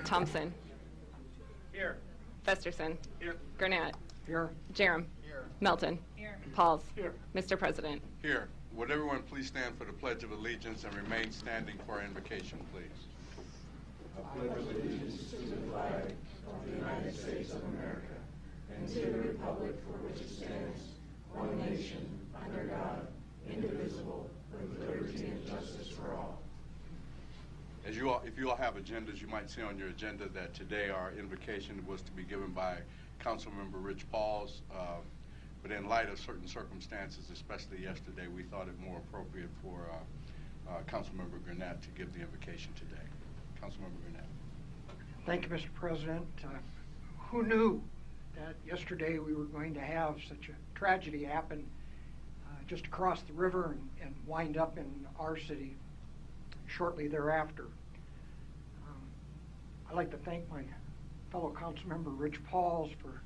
Thompson. Here. Festerson. Here. Gurnett. Here. Jerem. Here. Melton. Here. Pauls. Here. Mr. President. Here. Would everyone please stand for the Pledge of Allegiance and remain standing for our invocation, please? I pledge allegiance to the flag of the United States of America and to the republic for which it stands, one nation, under God, indivisible, with liberty and justice for all. If you all have agendas, you might see on your agenda that today our invocation was to be given by Councilmember Rich Pauls, but in light of certain circumstances, especially yesterday, we thought it more appropriate for Councilmember Gurnett to give the invocation today. Councilmember Gurnett. Thank you, Mr. President. Who knew that yesterday we were going to have such a tragedy happen just across the river and wind up in our city shortly thereafter? I'd like to thank my fellow Councilmember Rich Pauls for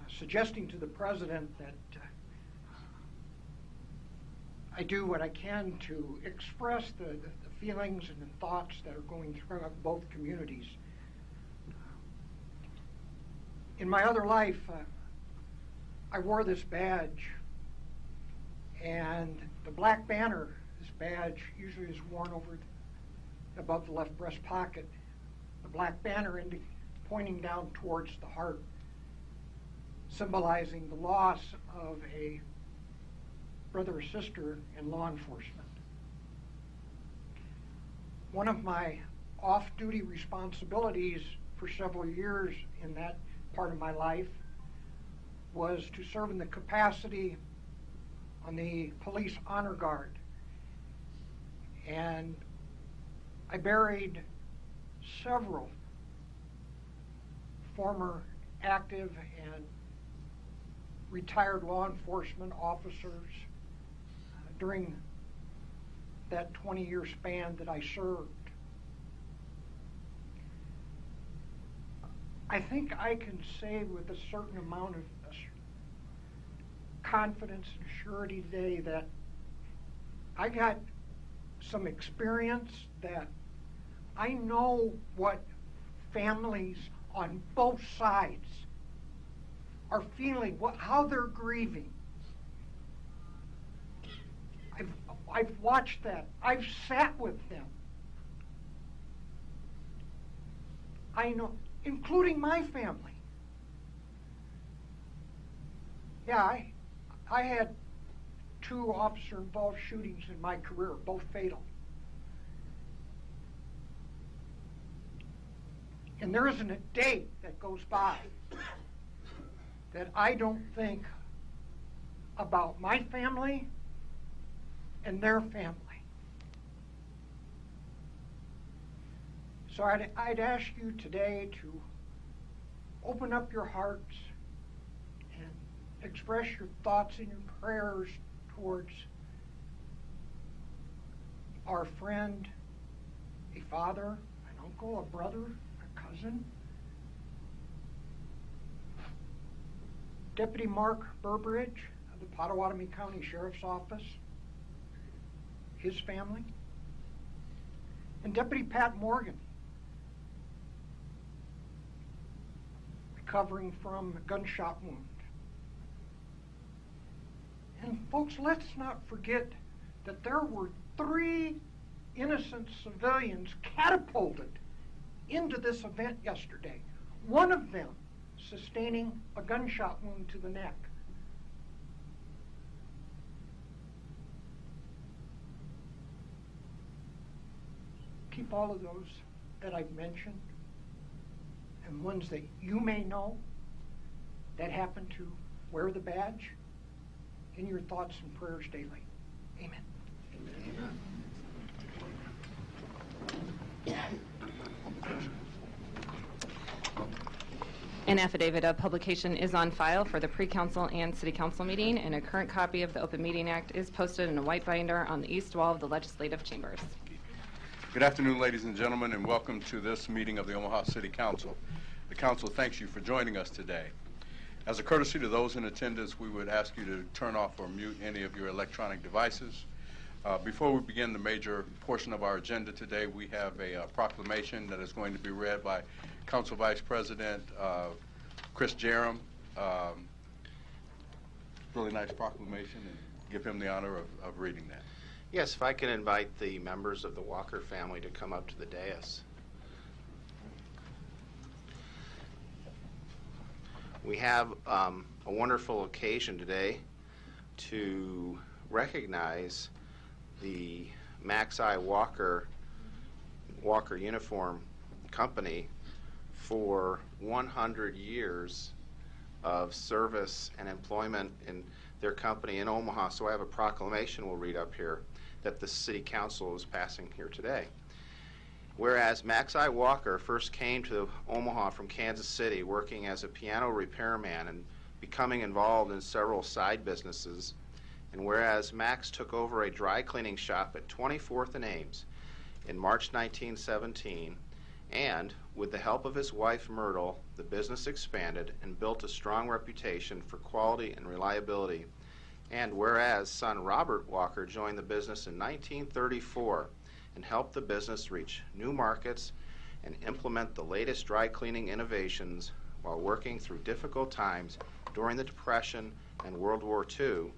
suggesting to the President that I do what I can to express the feelings and the thoughts that are going through both communities. In my other life, I wore this badge, and the black banner, this badge, usually is worn over above the left breast pocket. The black banner pointing down towards the heart, symbolizing the loss of a brother or sister in law enforcement. One of my off-duty responsibilities for several years in that part of my life was to serve in the capacity on the Police Honor Guard. And I buried several former active and retired law enforcement officers during that 20-year span that I served. I think I can say with a certain amount of confidence and surety today that I got some experience, that I know what families on both sides are feeling, how they're grieving. I've watched that. I've sat with them. I know, including my family. Yeah, I had 2 officer-involved shootings in my career, both fatal. And there isn't a day that goes by that I don't think about my family and their family. So I'd ask you today to open up your hearts and express your thoughts and your prayers towards our friend, a father, an uncle, a brother, a cousin. Deputy Mark Burbridge of the Pottawatomie County Sheriff's Office, his family, and Deputy Pat Morgan, recovering from a gunshot wound. And folks, let's not forget that there were 3 innocent civilians catapulted into this event yesterday. One of them sustaining a gunshot wound to the neck. Keep all of those that I've mentioned and ones that you may know that happen to wear the badge in your thoughts and prayers daily. Amen. Amen. An affidavit of publication is on file for the pre-council and city council meeting, and a current copy of the Open Meeting Act is posted in a white binder on the east wall of the legislative chambers. Good afternoon, ladies and gentlemen, and welcome to this meeting of the Omaha City Council. The council thanks you for joining us today. As a courtesy to those in attendance, we would ask you to turn off or mute any of your electronic devices. Before we begin the major portion of our agenda today, we have a proclamation that is going to be read by Council Vice President Chris Jerem. Really nice proclamation, and give him the honor of reading that. Yes, if I can invite the members of the Walker family to come up to the dais. We have a wonderful occasion today to recognize the Max I. Walker Uniform Company for 100 years of service and employment in their company in Omaha. So I have a proclamation we'll read up here that the City Council is passing here today. Whereas Max I. Walker first came to Omaha from Kansas City working as a piano repairman and becoming involved in several side businesses, and whereas Max took over a dry cleaning shop at 24th and Ames in March 1917, and with the help of his wife Myrtle, the business expanded and built a strong reputation for quality and reliability. And whereas son Robert Walker joined the business in 1934 and helped the business reach new markets and implement the latest dry cleaning innovations while working through difficult times during the Depression and World War II.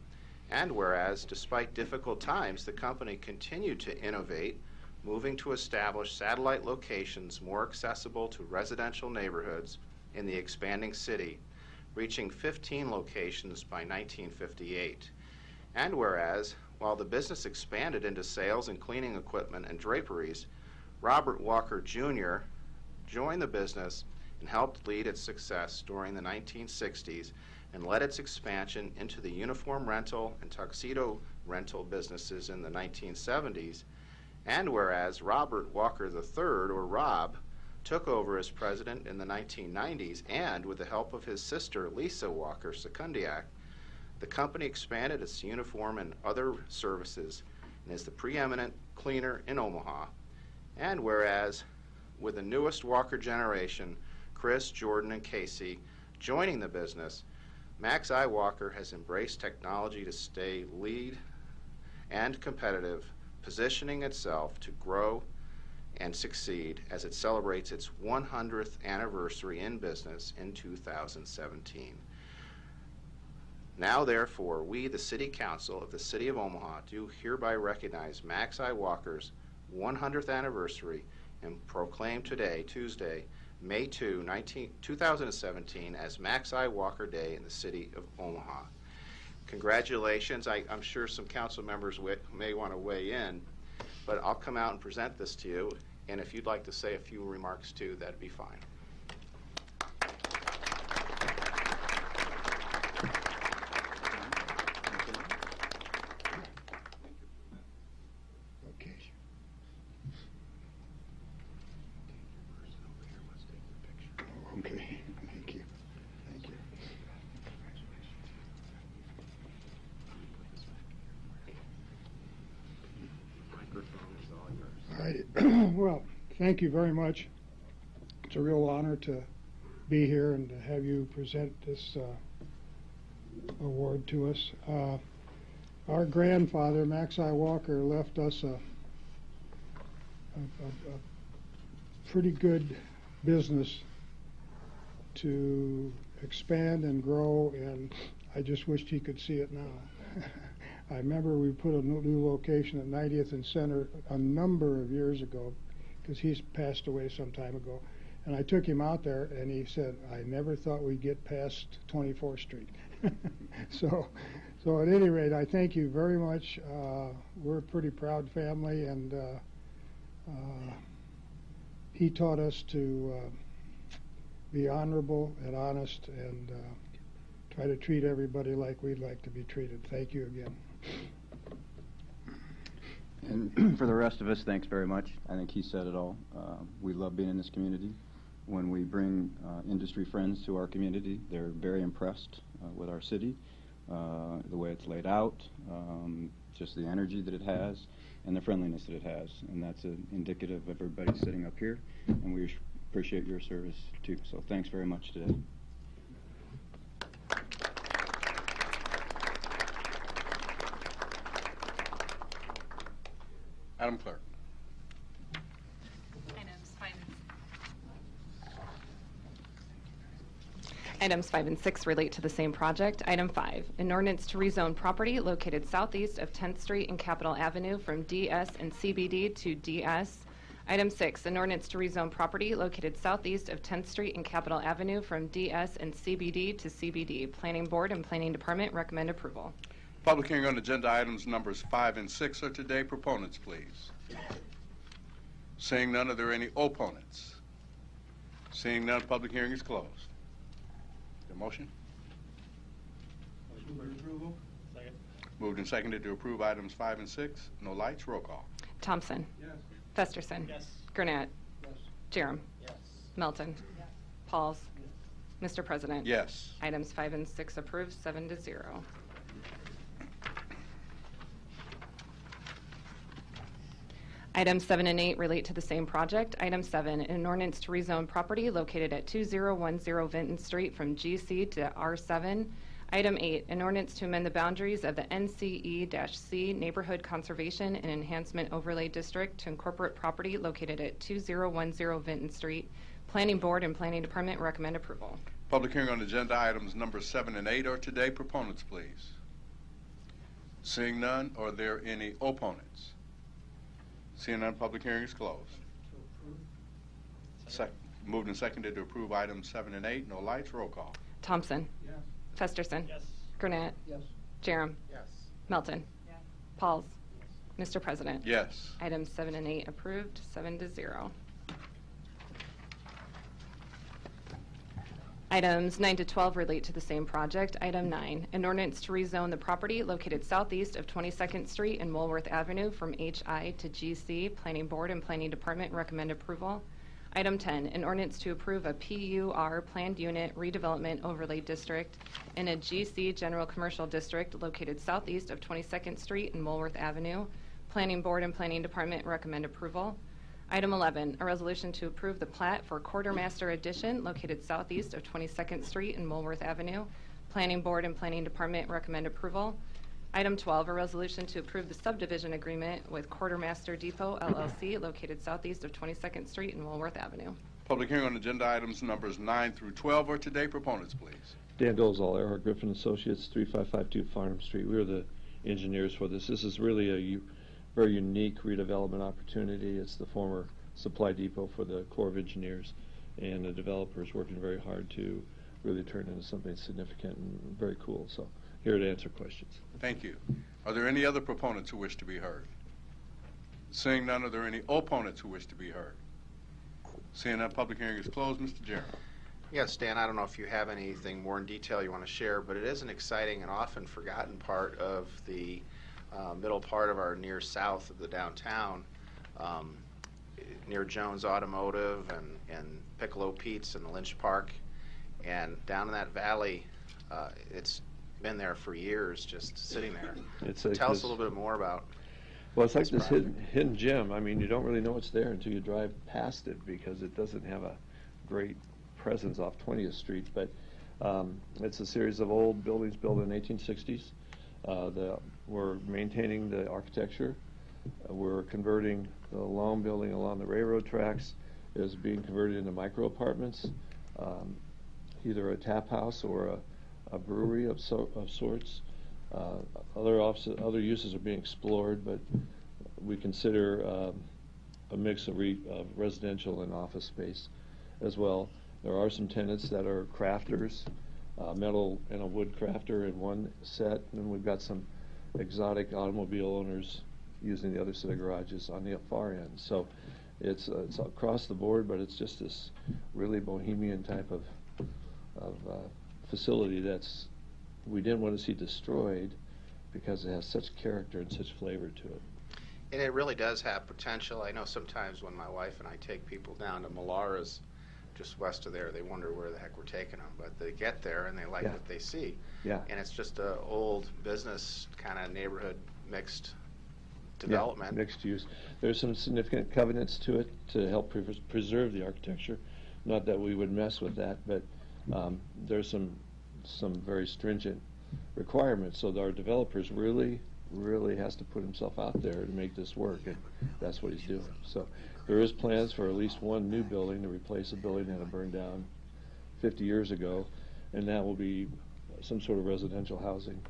And whereas, despite difficult times, the company continued to innovate, moving to establish satellite locations more accessible to residential neighborhoods in the expanding city, reaching 15 locations by 1958. And whereas, while the business expanded into sales and cleaning equipment and draperies, Robert Walker Jr. joined the business and helped lead its success during the 1960s and led its expansion into the uniform rental and tuxedo rental businesses in the 1970s. And whereas Robert Walker III, or Rob, took over as president in the 1990s, and with the help of his sister Lisa Walker Sekundiak, the company expanded its uniform and other services and is the preeminent cleaner in Omaha. And whereas, with the newest Walker generation, Chris, Jordan, and Casey, joining the business, Max I. Walker has embraced technology to stay lead and competitive, positioning itself to grow and succeed as it celebrates its 100th anniversary in business in 2017. Now, therefore, we, the City Council of the City of Omaha, do hereby recognize Max I. Walker's 100th anniversary and proclaim today, Tuesday, May 2, 2017, as Max I. Walker Day in the City of Omaha. Congratulations. I'm sure some council members may want to weigh in, but I'll come out and present this to you, and if you'd like to say a few remarks too, that'd be fine. Okay, thank you. Thank you. All right. Well, thank you very much. It's a real honor to be here and to have you present this award to us. Our grandfather, Max I. Walker, left us a pretty good business to expand and grow, and I just wished he could see it now. I remember we put a new location at 90th and Center a number of years ago, because he's passed away some time ago, and I took him out there and he said, I never thought we'd get past 24th Street. So at any rate, I thank you very much. We're a pretty proud family, and he taught us to be honorable and honest and try to treat everybody like we'd like to be treated. Thank you again. And for the rest of us, thanks very much. I think he said it all. We love being in this community. When we bring industry friends to our community, they're very impressed with our city, the way it's laid out, just the energy that it has, and the friendliness that it has. And that's indicative of everybody sitting up here, and we appreciate your service too. So thanks very much today. Madam Clerk. Items 5 and 6 relate to the same project. Item 5, an ordinance to rezone property located southeast of 10th Street and Capitol Avenue from DS and CBD to DS. Item 6, an ordinance to rezone property located southeast of 10th Street and Capitol Avenue from DS and CBD to CBD. Planning Board and Planning Department recommend approval. Public hearing on agenda items numbers 5 and 6 are today. Proponents, please. Seeing none, are there any opponents? Seeing none, public hearing is closed. The motion? Motion for approval. Second. Moved and seconded to approve items 5 and 6. No lights. Roll call. Thompson. Yes. Festerson. Yes. Gurnett. Yes. Jerem. Yes. Melton. Yes. Pauls. Mr. President. Yes. Items 5 and 6 approved, 7-0. Items 7 and 8 relate to the same project. Item 7, an ordinance to rezone property located at 2010 Vinton Street from GC to R7. Item 8, an ordinance to amend the boundaries of the NCE-C Neighborhood Conservation and Enhancement Overlay District to incorporate property located at 2010 Vinton Street. Planning Board and Planning Department recommend approval. Public hearing on agenda items numbers 7 and 8 are today. Proponents, please. Seeing none, are there any opponents? Seeing none, public hearing is closed. Moved and seconded to approve items 7 and 8. No lights. Roll call. Thompson. Yes. Festerson. Yes. Gurnett. Yes. Jerem. Yes. Melton. Yes. Pauls. Mr. President. Yes. Items 7 and 8 approved, 7-0. Items 9 to 12 relate to the same project. Item 9, an ordinance to rezone the property located southeast of 22nd Street and Woolworth Avenue from HI to GC. Planning Board and Planning Department recommend approval. Item 10, an ordinance to approve a PUR planned unit redevelopment overlay district in a GC general commercial district located southeast of 22nd Street and Woolworth Avenue. Planning Board and Planning Department recommend approval. Item 11, a resolution to approve the plat for Quartermaster Addition located southeast of 22nd Street and Woolworth Avenue. Planning Board and Planning Department recommend approval. Item 12, a resolution to approve the subdivision agreement with Quartermaster Depot LLC located southeast of 22nd Street and Woolworth Avenue. Public hearing on agenda items numbers 9 through 12 are today. Proponents, please. Dan Dolezal, Earhart Griffin Associates, 3552 Farnham Street. We are the engineers for this. This is really a very unique redevelopment opportunity. It's the former supply depot for the Corps of Engineers, and the developer is working very hard to really turn it into something significant and very cool. So here to answer questions. Thank you. Are there any other proponents who wish to be heard? Seeing none, are there any opponents who wish to be heard? Seeing none, public hearing is closed. Mr. Jerem. Yes, Dan, I don't know if you have anything more in detail you want to share, but it is an exciting and often forgotten part of the middle part of our near south of the downtown, near Jones Automotive and Piccolo Pete's and the Lynch Park. And down in that valley, it's been there for years, just sitting there. Tell us a little bit more about. Well, it's like this hidden gem. I mean, you don't really know it's there until you drive past it because it doesn't have a great presence off 20th Street. But it's a series of old buildings built in the 1860s. We're maintaining the architecture. We're converting the long building along the railroad tracks is being converted into micro apartments, either a tap house or a brewery of sorts. Other uses are being explored, but we consider a mix of residential and office space as well. There are some tenants that are crafters, metal and a wood crafter in one set, and we've got some exotic automobile owners using the other set of garages on the far end. So it's across the board, but it's just this really bohemian type of facility that's we didn't want to see destroyed because it has such character and such flavor to it. And it really does have potential. I know sometimes when my wife and I take people down to Malara's, just west of there, they wonder where the heck we're taking them. But they get there and they like what they see. Yeah. And it's just an old business kind of neighborhood mixed development. Yeah, mixed use. There's some significant covenants to it to help preserve the architecture. Not that we would mess with that, but there's some very stringent requirements. So our developers really really has to put himself out there to make this work, and that's what he's doing. So there is plans for at least one new building to replace a building that had burned down 50 years ago, and that will be some sort of residential housing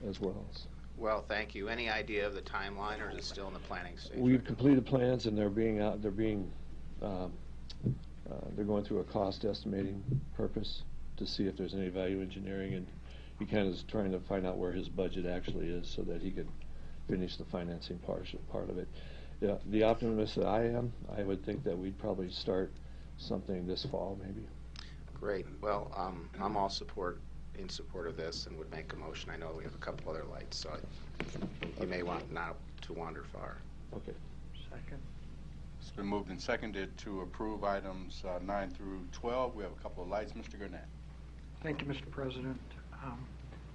as well. Well, thank you. Any idea of the timeline, or is it still in the planning stage? We've completed plans, and they're going through a cost estimating purpose to see if there's any value engineering, and he kind of is trying to find out where his budget actually is so that he can finish the financing part of it. Yeah, the optimist that I am, I would think that we'd probably start something this fall, maybe. Great. Well, I'm all in support of this and would make a motion. I know we have a couple other lights, so you may want not to wander far. Okay. Second. It's been moved and seconded to approve items 9 through 12. We have a couple of lights. Mr. Gurnett. Thank you, Mr. President.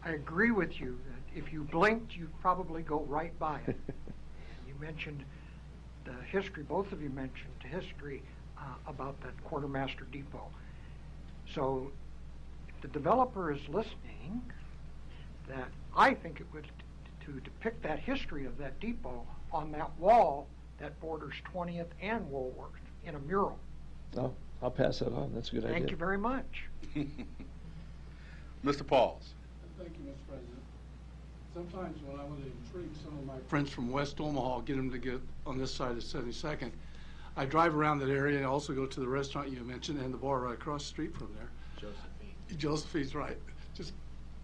I agree with you that if you blinked, you'd probably go right by it. You mentioned the history, both of you mentioned history about that quartermaster depot. So if the developer is listening, that I think it would to depict that history of that depot on that wall that borders 20th and Woolworth in a mural. Oh, I'll pass that on. That's a good idea. Thank you very much. Mr. Pauls. Thank you, Mr. President. Sometimes when I want to intrigue some of my friends from West Omaha, get them to get on this side of 72nd, I drive around that area and I also go to the restaurant you mentioned and the bar right across the street from there. Josephine's, right. Just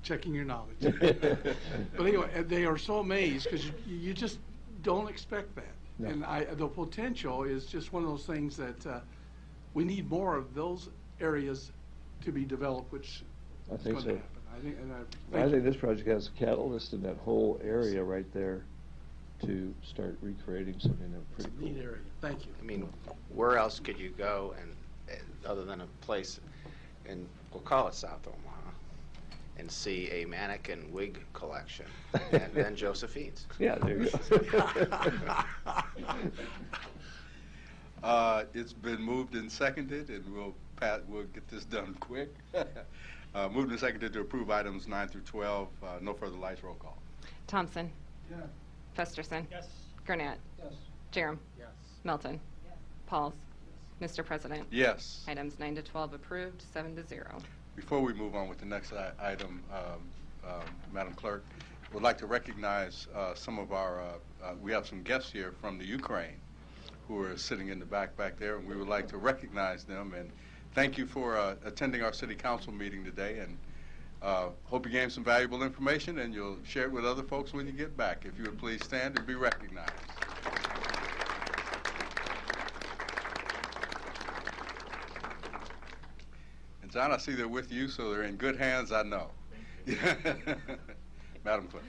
checking your knowledge. But anyway, they are so amazed because you just don't expect that. No. And the potential is just one of those things that we need more of those areas to be developed, which I is think going so. to happen. I think this project has a catalyst in that whole area right there to start recreating something that's pretty cool. Neat area. Thank you. I mean, where else could you go and other than a place, and we'll call it South Omaha, and see a mannequin wig collection and then Josephine's? Yeah, there you go. It's been moved and seconded, and we'll get this done quick. Moved and seconded to approve items 9 through 12. No further lights. Roll call. Thompson. Yes. Festerson. Yes. Gurnett. Yes. Jerem. Yes. Melton. Yes. Pauls. Mr. President. Yes. Items 9 to 12 approved, 7-0. Before we move on with the next item, Madam Clerk, we'd like to recognize some of our, we have some guests here from the Ukraine who are sitting in the back there, and we would like to recognize them and thank you for attending our city council meeting today, and hope you gained some valuable information and you'll share it with other folks when you get back. If you would please stand and be recognized. And John, I see they're with you, so they're in good hands, I know. Madam Clerk.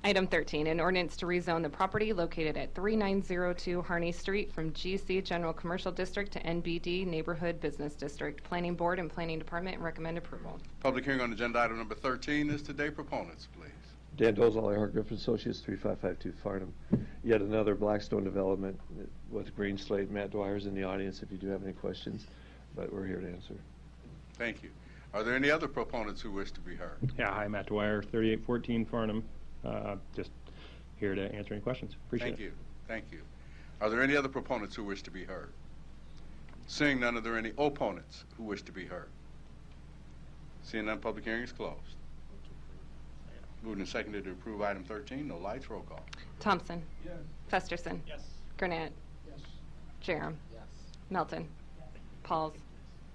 Item 13, an ordinance to rezone the property located at 3902 Harney Street from GC General Commercial District to NBD Neighborhood Business District. Planning Board and Planning Department recommend approval. Public hearing on agenda item number 13 is today. Proponents, please. Dan Dozal, Hart Griffin Associates, 3552 Farnham. Yet another Blackstone development with Green Slate. Matt Dwyer's in the audience if you do have any questions, but we're here to answer. Thank you. Are there any other proponents who wish to be heard? Yeah, hi, Matt Dwyer, 3814 Farnham. Just here to answer any questions. Appreciate it. Thank you. Are there any other proponents who wish to be heard? Seeing none, are there any opponents who wish to be heard? Seeing none, public hearing is closed. Moved and seconded to approve item 13. No lights. Roll call. Thompson. Yes. Festerson. Yes. Gurnett. Yes. Jerem. Yes. Melton. Pauls.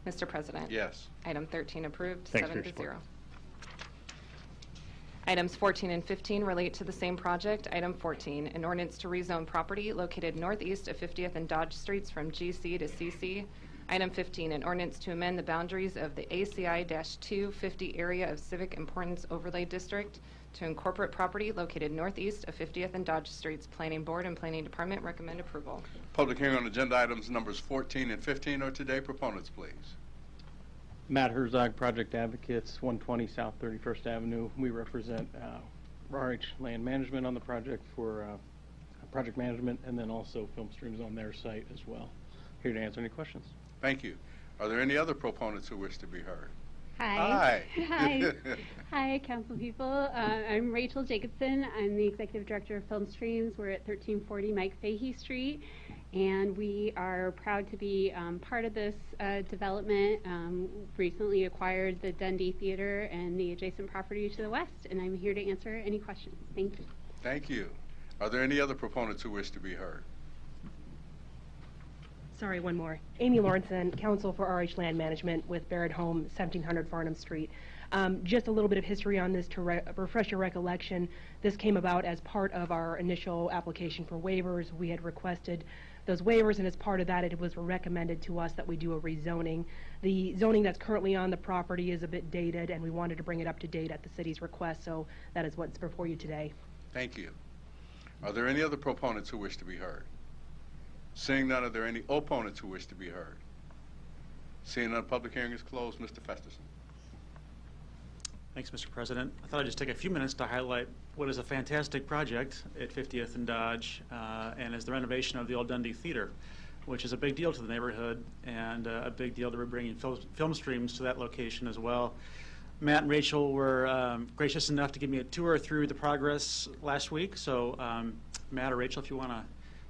Mr. President. Yes. Item 13 approved, Thanks for 7 your to support. 0. Items 14 and 15 relate to the same project. Item 14, an ordinance to rezone property located northeast of 50th and Dodge Streets from GC to CC. Item 15, an ordinance to amend the boundaries of the ACI-250 area of civic importance overlay district to incorporate property located northeast of 50th and Dodge Streets. Planning Board and Planning Department recommend approval. Public hearing on agenda items numbers 14 and 15 are today. Proponents, please. Matt Herzog, Project Advocates, 120 South 31st Avenue. We represent RH Land Management on the project for project management, and then also Film Streams on their site as well. Here to answer any questions. Thank you. Are there any other proponents who wish to be heard? Hi. Hi. Hi, council people. I'm Rachel Jacobson. I'm the executive director of Film Streams. We're at 1340 Mike Fahey Street, and we are proud to be part of this development. Recently acquired the Dundee Theater and the adjacent property to the west, and I'm here to answer any questions. Thank you. Thank you. Are there any other proponents who wish to be heard? Sorry, one more. Amy Lawrenson, Counsel for RH Land Management with Barrett Home, 1700 Farnham Street. Just a little bit of history on this to refresh your recollection. This came about as part of our initial application for waivers. We had requested those waivers, and as part of that, it was recommended to us that we do a rezoning. The zoning that's currently on the property is a bit dated, and we wanted to bring it up to date at the city's request, so that is what's before you today. Thank you. Are there any other proponents who wish to be heard? Seeing none, are there any opponents who wish to be heard? Seeing none, public hearing is closed. Mr. Festerson. Thanks, Mr. President. I thought I'd just take a few minutes to highlight what is a fantastic project at 50th and Dodge, and is the renovation of the old Dundee Theater, which is a big deal to the neighborhood and a big deal to bringing film streams to that location as well. Matt and Rachel were gracious enough to give me a tour through the progress last week. So Matt or Rachel, if you want to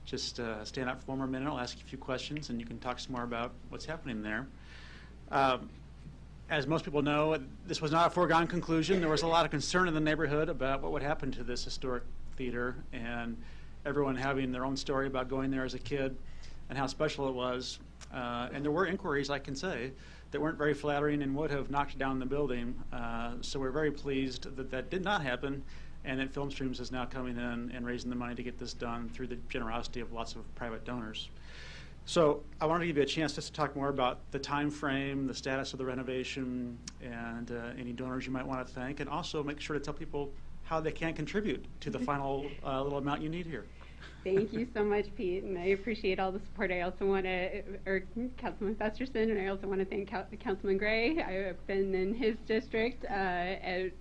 just stand up for one more minute, I'll ask you a few questions and you can talk some more about what's happening there. As most people know, this was not a foregone conclusion. There was a lot of concern in the neighborhood about what would happen to this historic theater, and everyone having their own story about going there as a kid and how special it was. And there were inquiries, I can say, that weren't very flattering and would have knocked down the building. So we're very pleased that that did not happen, and that Film Streams is now coming in and raising the money to get this done through the generosity of lots of private donors. So I wanted to give you a chance just to talk more about the time frame, the status of the renovation, and any donors you might want to thank, and also make sure to tell people how they can contribute to the final little amount you need here. Thank you so much, Pete, and I appreciate all the support. I also want to, Councilman Festerson, and I also want to thank Councilman Gray. I have been in his district at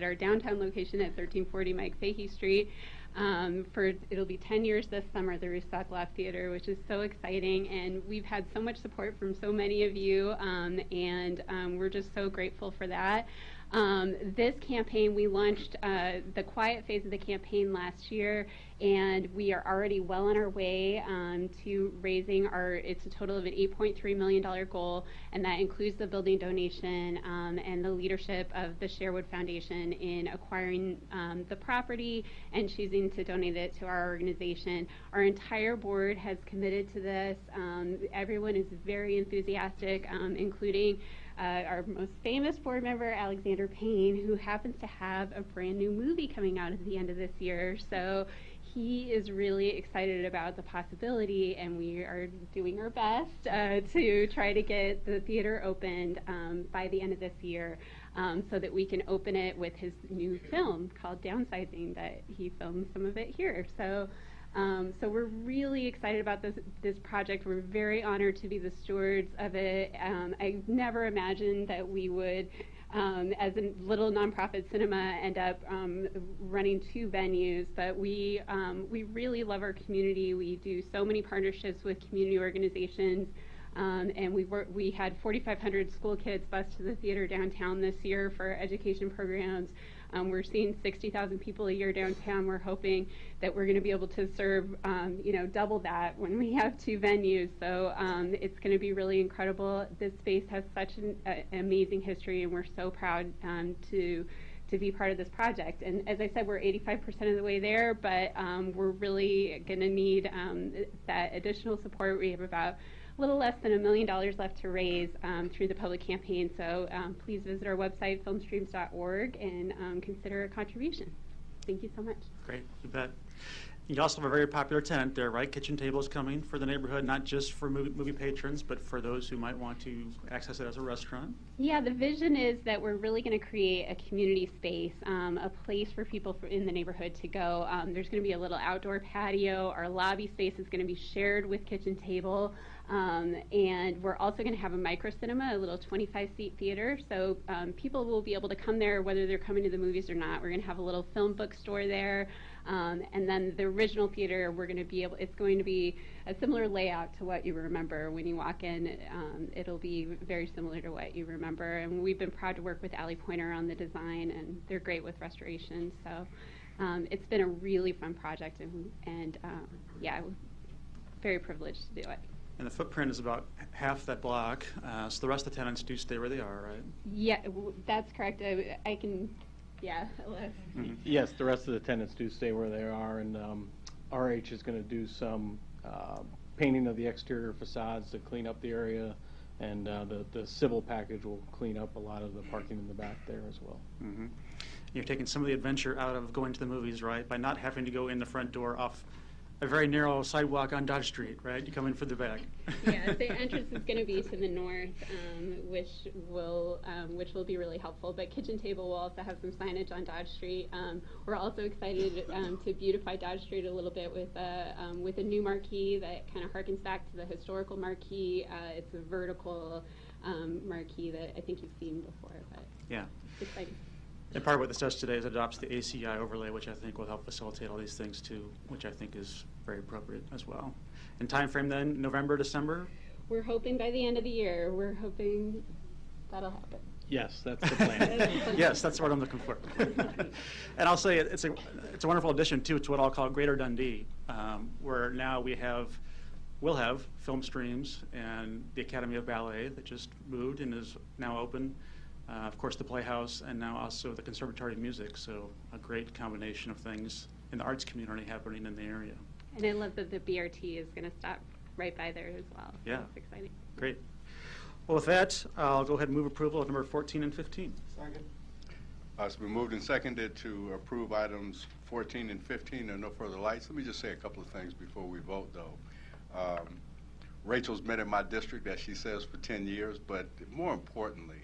our downtown location at 1340 Mike Fahey Street. It'll be 10 years this summer, the Rustock Loft Theater, which is so exciting, and we've had so much support from so many of you, and we're just so grateful for that. This campaign, we launched the quiet phase of the campaign last year, and we are already well on our way to raising it's a total of an $8.3 million goal, and that includes the building donation and the leadership of the Sherwood Foundation in acquiring the property and choosing to donate it to our organization. Our entire board has committed to this. Everyone is very enthusiastic, including our most famous board member, Alexander Payne, who happens to have a brand new movie coming out at the end of this year. So he is really excited about the possibility, and we are doing our best to try to get the theater opened by the end of this year, so that we can open it with his new film called Downsizing that he filmed some of it here. So we're really excited about this project. We're very honored to be the stewards of it. I never imagined that we would, as a little nonprofit cinema, end up running 2 venues. But we really love our community. We do so many partnerships with community organizations. And we had 4,500 school kids bused to the theater downtown this year for education programs. We're seeing 60,000 people a year downtown. We're hoping that we're going to be able to serve, double that when we have 2 venues. So it's going to be really incredible. This space has such an amazing history, and we're so proud to be part of this project. And as I said, we're 85% of the way there, but we're really going to need that additional support. We have about a little less than $1 million left to raise through the public campaign. So please visit our website, filmstreams.org, and consider a contribution. Thank you so much. Great, you bet. You also have a very popular tenant there, right? Kitchen tables coming for the neighborhood, not just for movie patrons, but for those who might want to access it as a restaurant. Yeah, the vision is that we're really going to create a community space, a place for people in the neighborhood to go. There's going to be a little outdoor patio. Our lobby space is going to be shared with kitchen table. And we're also going to have a micro cinema, a little 25-seat theater. So people will be able to come there whether they're coming to the movies or not. We're going to have a little film bookstore there. And then the original theater, it's going to be a similar layout to what you remember when you walk in. It'll be very similar to what you remember. And we've been proud to work with Allie Pointer on the design, and they're great with restoration. So it's been a really fun project, and yeah, very privileged to do it. And the footprint is about half that block, so the rest of the tenants do stay where they are, right? Yeah, that's correct. I can, yeah. Mm-hmm. Yes, the rest of the tenants do stay where they are, and RH is going to do some painting of the exterior facades to clean up the area, and the civil package will clean up a lot of the parking in the back there as well. Mm-hmm. You're taking some of the adventure out of going to the movies, right, by not having to go in the front door off a very narrow sidewalk on Dodge Street, right? You come in for the back. Yeah, the entrance is going to be to the north, which will be really helpful. But Kitchen Table will also have some signage on Dodge Street. We're also excited to beautify Dodge Street a little bit with a new marquee that kind of harkens back to the historical marquee. It's a vertical marquee that I think you've seen before, but yeah, it's exciting. And part of what this does today is it adopts the ACI overlay, which I think will help facilitate all these things too, which I think is very appropriate as well. And time frame then, November, December? We're hoping by the end of the year. We're hoping that'll happen. Yes, that's the plan. Yes, that's what I'm looking for. And I'll say it's a wonderful addition too to what I'll call Greater Dundee, where now we'll have film streams and the Academy of Ballet that just moved and is now open. Of course, the Playhouse, and now also the Conservatory of Music. So a great combination of things in the arts community happening in the area. And I love that the BRT is going to stop right by there as well. Yeah. So that's exciting. Great. Well, with that, I'll go ahead and move approval of number 14 and 15. Second. It's been moved and seconded to approve items 14 and 15. There are no further lights. Let me just say a couple of things before we vote, though. Rachel's been in my district, as she says, for 10 years, but more importantly,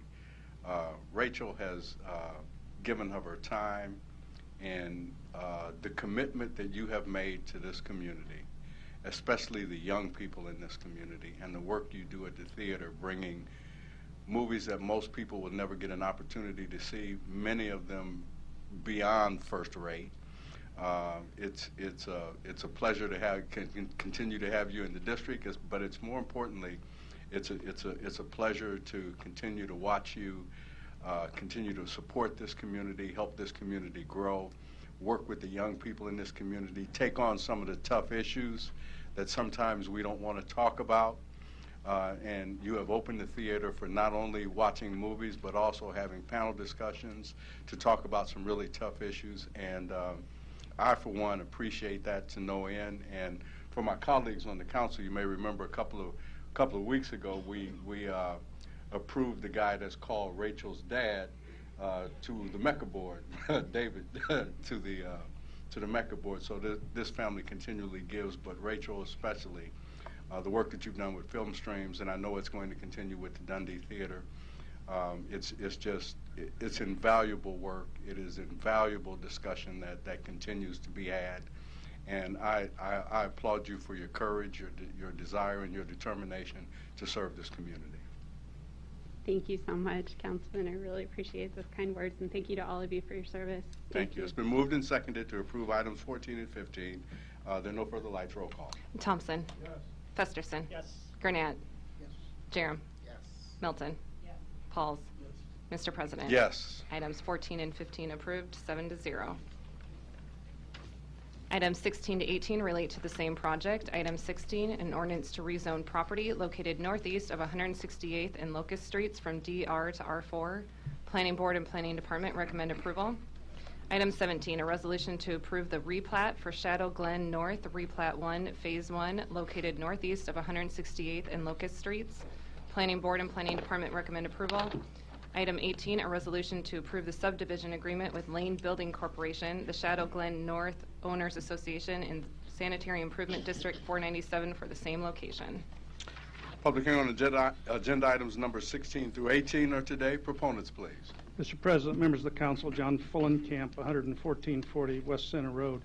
Rachel has given of her time and the commitment that you have made to this community, especially the young people in this community, and the work you do at the theater, bringing movies that most people will never get an opportunity to see, many of them beyond first rate. It's a pleasure to continue to have you in the district, but it's more importantly, it's a pleasure to continue to watch you, continue to support this community, help this community grow, work with the young people in this community, take on some of the tough issues that sometimes we don't want to talk about. And you have opened the theater for not only watching movies, but also having panel discussions to talk about some really tough issues. And I, for one, appreciate that to no end. And for my colleagues on the council, you may remember a couple of weeks ago, we approved the guy that's called Rachel's dad to the Mecca board, David, to the Mecca board. So this family continually gives, but Rachel especially, the work that you've done with film streams, and I know it's going to continue with the Dundee Theater. It's invaluable work. It is invaluable discussion that continues to be had. And I applaud you for your courage, your desire, and your determination to serve this community. Thank you so much, Councilman. I really appreciate those kind words, and thank you to all of you for your service. Thank you. It's been moved and seconded to approve items 14 and 15. There are no further lights. Roll call. Thompson. Yes. Festerson. Yes. Gurnett. Yes. Jerem. Yes. Milton. Yes. Pauls. Mr. President. Yes. Items 14 and 15 approved, 7-0. Items 16 to 18 relate to the same project. Item 16, an ordinance to rezone property located northeast of 168th and Locust Streets from DR to R4. Planning Board and Planning Department recommend approval. Item 17, a resolution to approve the replat for Shadow Glen North, replat 1, Phase 1, located northeast of 168th and Locust Streets. Planning Board and Planning Department recommend approval. Item 18, a resolution to approve the subdivision agreement with Lane Building Corporation, the Shadow Glen North Owners Association, and Sanitary Improvement District 497 for the same location. Public hearing on agenda items number 16 through 18 are today. Proponents, please. Mr. President, members of the council, John Fullenkamp, 11440 West Center Road.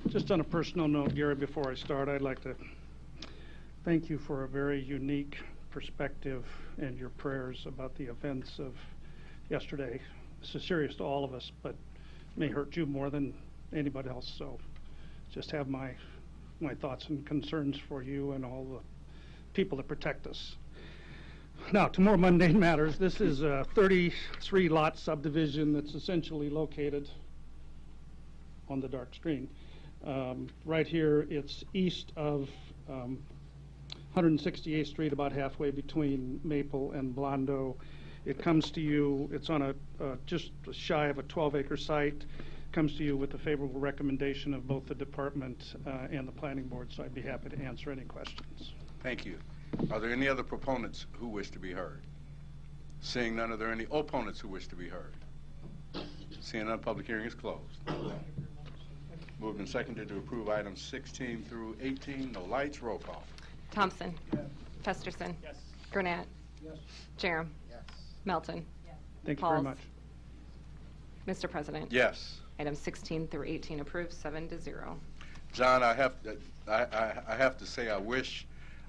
Just on a personal note, Gary, before I start, I'd like to thank you for a very unique perspective and your prayers about the events of yesterday. This is serious to all of us, but may hurt you more than anybody else. So just have my thoughts and concerns for you and all the people that protect us. Now, to more mundane matters, this is a 33-lot subdivision that's essentially located on the dark screen. Right here, it's east of 168th Street, about halfway between Maple and Blondo. It comes to you, it's on a just shy of a 12-acre site. Comes to you with a favorable recommendation of both the department and the planning board, so I'd be happy to answer any questions. Thank you. Are there any other proponents who wish to be heard? Seeing none, are there any opponents who wish to be heard? Seeing none, public hearing is closed. Moved and seconded to approve items 16 through 18. No lights. Roll call. Thompson. Yes. Festerson. Yes. Gurnett. Yes. Jerem. Yes. Melton. Thank you Pauls. very much. Mr. President. Yes. Items 16 through 18 approved, 7-0. John, I have to say I wish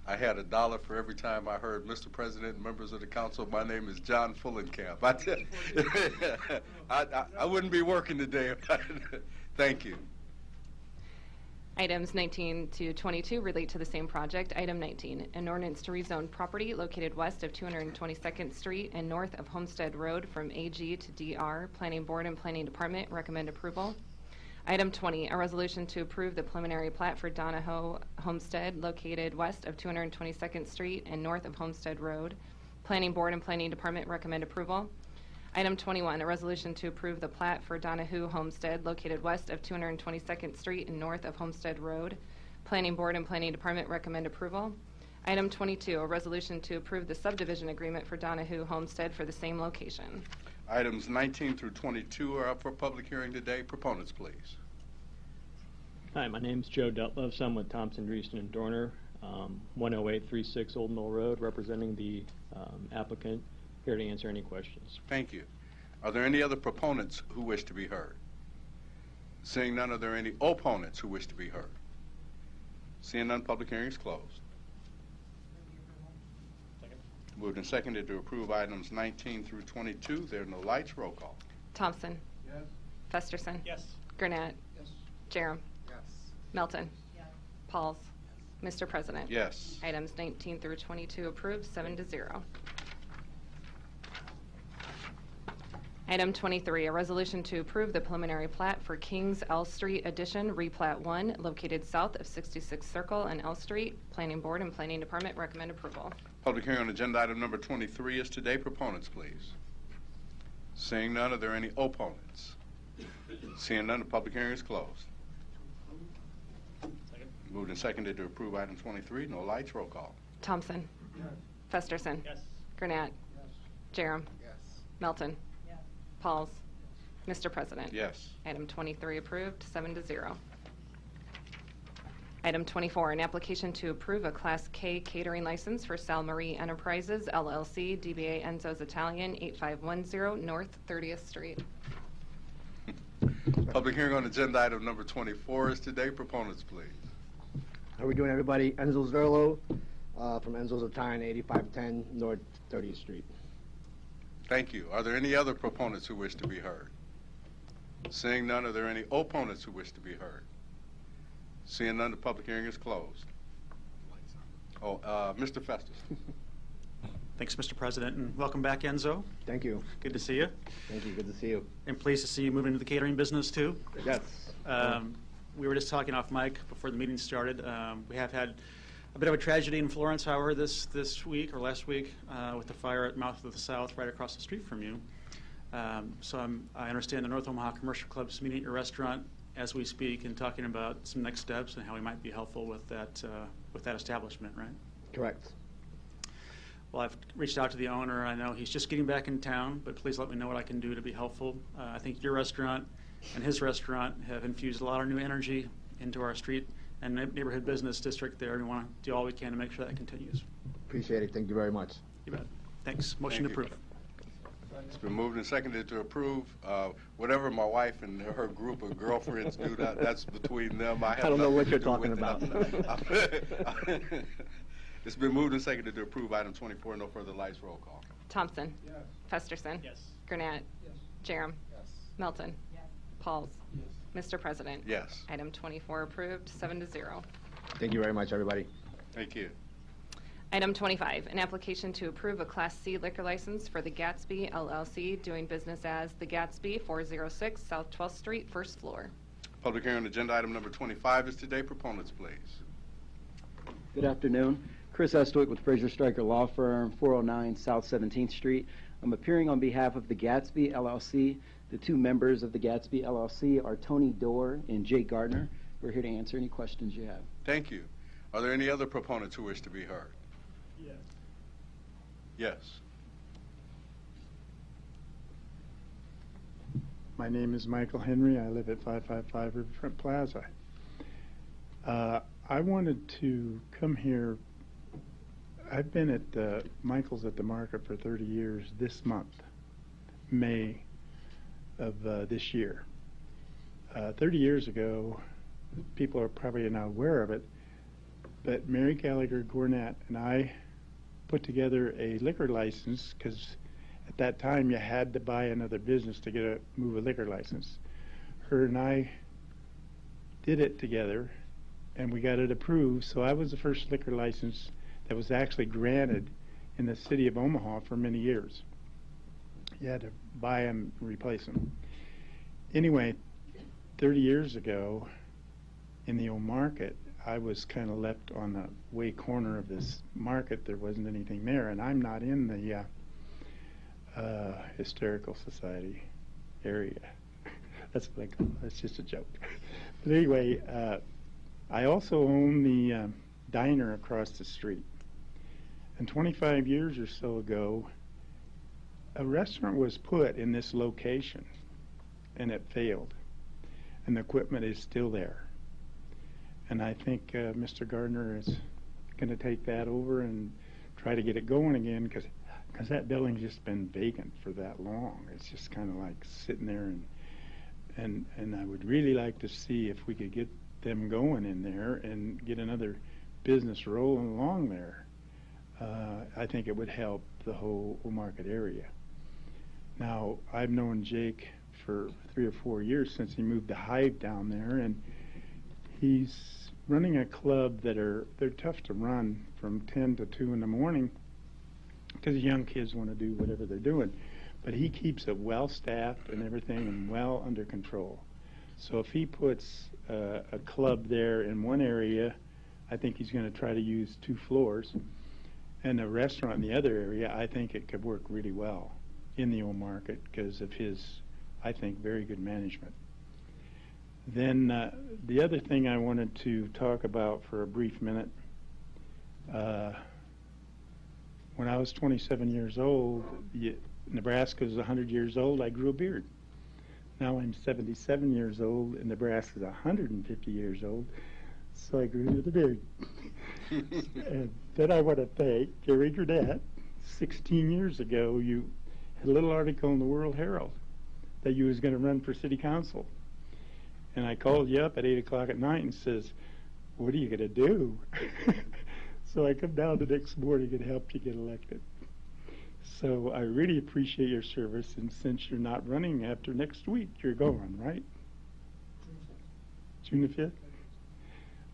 I had $1 for every time I heard Mr. President and members of the council. My name is John Fullenkamp. I wouldn't be working today if I didn't. Thank you. Items 19 to 22 relate to the same project. Item 19, an ordinance to rezone property located west of 222nd Street and north of Homestead Road from AG to DR. Planning Board and Planning Department recommend approval. Item 20, a resolution to approve the preliminary plat for Donahoe Homestead located west of 222nd Street and north of Homestead Road. Planning Board and Planning Department recommend approval. Item 21, a resolution to approve the plat for Donahoe Homestead located west of 222nd Street and north of Homestead Road. Planning Board and Planning Department recommend approval. Item 22, a resolution to approve the subdivision agreement for Donahoe Homestead for the same location. Items 19 through 22 are up for public hearing today. Proponents, please. Hi, my name's Joe Dutlow. I'm with Thompson, Dreesen, and Dorner, 10836 Old Mill Road, representing the applicant. Here to answer any questions. Thank you. Are there any other proponents who wish to be heard? Seeing none, are there any opponents who wish to be heard? Seeing none, public hearing is closed. Second. Moved and seconded to approve items 19 through 22. There are no lights. Roll call. Thompson. Yes. Festerson. Yes. Gurnett. Yes. Jerem. Yes. Melton. Pauls. Mr. President. Yes. Items 19 through 22 approved, 7-0. Item 23, a resolution to approve the preliminary plat for Kings L Street Addition, Replat 1, located south of 66th Circle and L Street. Planning Board and Planning Department recommend approval. Public hearing on agenda item number 23 is today. Proponents, please. Seeing none, are there any opponents? Seeing none, the public hearing is closed. Second. Moved and seconded to approve item 23. No lights. Roll call. Thompson. Yes. Festerson. Yes. Gurnett. Yes. Jerem. Yes. Melton. Pauls. Mr. President. Yes. Item 23 approved, 7-0. Item 24, an application to approve a Class K catering license for Sal Marie Enterprises, LLC, DBA Enzo's Italian, 8510 North 30th Street. Public hearing on agenda item number 24 is today. Proponents, please. How are we doing, everybody? Enzo Zerlo from Enzo's Italian, 8510 North 30th Street. Thank you. Are there any other proponents who wish to be heard? Seeing none, are there any opponents who wish to be heard? Seeing none, the public hearing is closed. Oh, Mr. Festus. Thanks, Mr. President, and welcome back, Enzo. Thank you. Good to see you. Thank you. Good to see you. And pleased to see you moving into the catering business, too. Yes. We were just talking off mic before the meeting started. We have had a bit of a tragedy in Florence, however, this week or last week with the fire at Mouth of the South right across the street from you. So I understand the North Omaha Commercial Club's meeting at your restaurant as we speak and talking about some next steps and how we might be helpful with that establishment, right? Correct. Well, I've reached out to the owner. I know he's just getting back in town, but please let me know what I can do to be helpful. I think your restaurant and his restaurant have infused a lot of new energy into our street and neighborhood business district there, and we want to do all we can to make sure that continues. Appreciate it. Thank you very much. You bet. Thanks. Motion to approve. It's been moved and seconded to approve. Whatever my wife and her group of girlfriends do, that's between them. I don't know what you're talking about. It's been moved and seconded to approve item 24. No further lights. Roll call. Thompson. Yes. Festerson. Yes. Gurnett. Yes. Jerem. Yes. Melton. Pauls. Yes. Mr. President. Yes. Item 24 approved, 7-0. Thank you very much, everybody. Thank you. Item 25, an application to approve a Class C liquor license for the Gatsby LLC, doing business as the Gatsby, 406 South 12th Street, first floor. Public hearing on agenda item number 25 is today. Proponents, please. Good afternoon. Chris Estwick with Fraser Stryker Law Firm, 409 South 17th Street. I'm appearing on behalf of the Gatsby LLC. The two members of the Gatsby LLC are Tony Dorr and Jake Gardner. We're here to answer any questions you have. Thank you. Are there any other proponents who wish to be heard? Yes. Yes. My name is Michael Henry. I live at 555 Riverfront Plaza. I wanted to come here. I've been at Michael's at the Market for 30 years this month, May of this year. 30 years ago, people are probably not aware of it, but Mary Gallagher Gornat and I put together a liquor license because at that time you had to buy another business to move a liquor license. Her and I did it together and we got it approved, so I was the first liquor license that was actually granted in the city of Omaha for many years. You had to buy them and replace them. Anyway, 30 years ago in the old market, I was kind of left on the way corner of this market. There wasn't anything there, and I'm not in the Historical Society area. That's just a joke. But anyway, I also own the diner across the street. And 25 years or so ago, a restaurant was put in this location, and it failed. And the equipment is still there. And I think Mr. Gardner is going to take that over and try to get it going again, because that building's just been vacant for that long. It's just kind of like sitting there, and I would really like to see if we could get them going in there and get another business rolling along there. I think it would help the whole market area. Now, I've known Jake for 3 or 4 years since he moved the Hive down there, and he's running a club they're tough to run from 10 to 2 in the morning because young kids want to do whatever they're doing. But he keeps it well staffed and everything and well under control. So if he puts a club there in one area, I think he's going to try to use 2 floors, and a restaurant in the other area. I think it could work really well in the old market because of his, I think, very good management. Then the other thing I wanted to talk about for a brief minute, when I was 27 years old, Nebraska was 100 years old, I grew a beard. Now I'm 77 years old, and Nebraska's 150 years old, so I grew the beard. And then I want to thank Gary Gurnett. 16 years ago, you had a little article in the World Herald that you was going to run for city council. And I called you up at 8 o'clock at night and says, what are you going to do? So I come down the next morning and helped you get elected. So I really appreciate your service, and since you're not running after next week, you're going, right? June the 5th?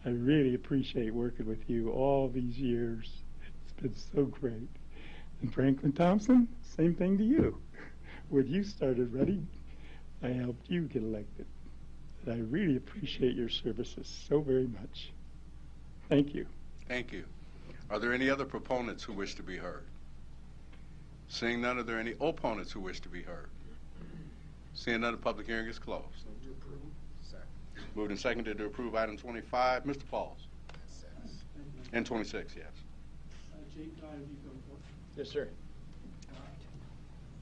I really appreciate working with you all these years. It's been so great. And Franklin Thompson, same thing to you. When you started running, I helped you get elected. And I really appreciate your services so very much. Thank you. Thank you. Are there any other proponents who wish to be heard? Seeing none, are there any opponents who wish to be heard? Seeing none, the public hearing is closed. Moved and seconded to approve item 25. Mr. Pauls. And 26, yes. Jake, can I have you come forward? Yes, sir.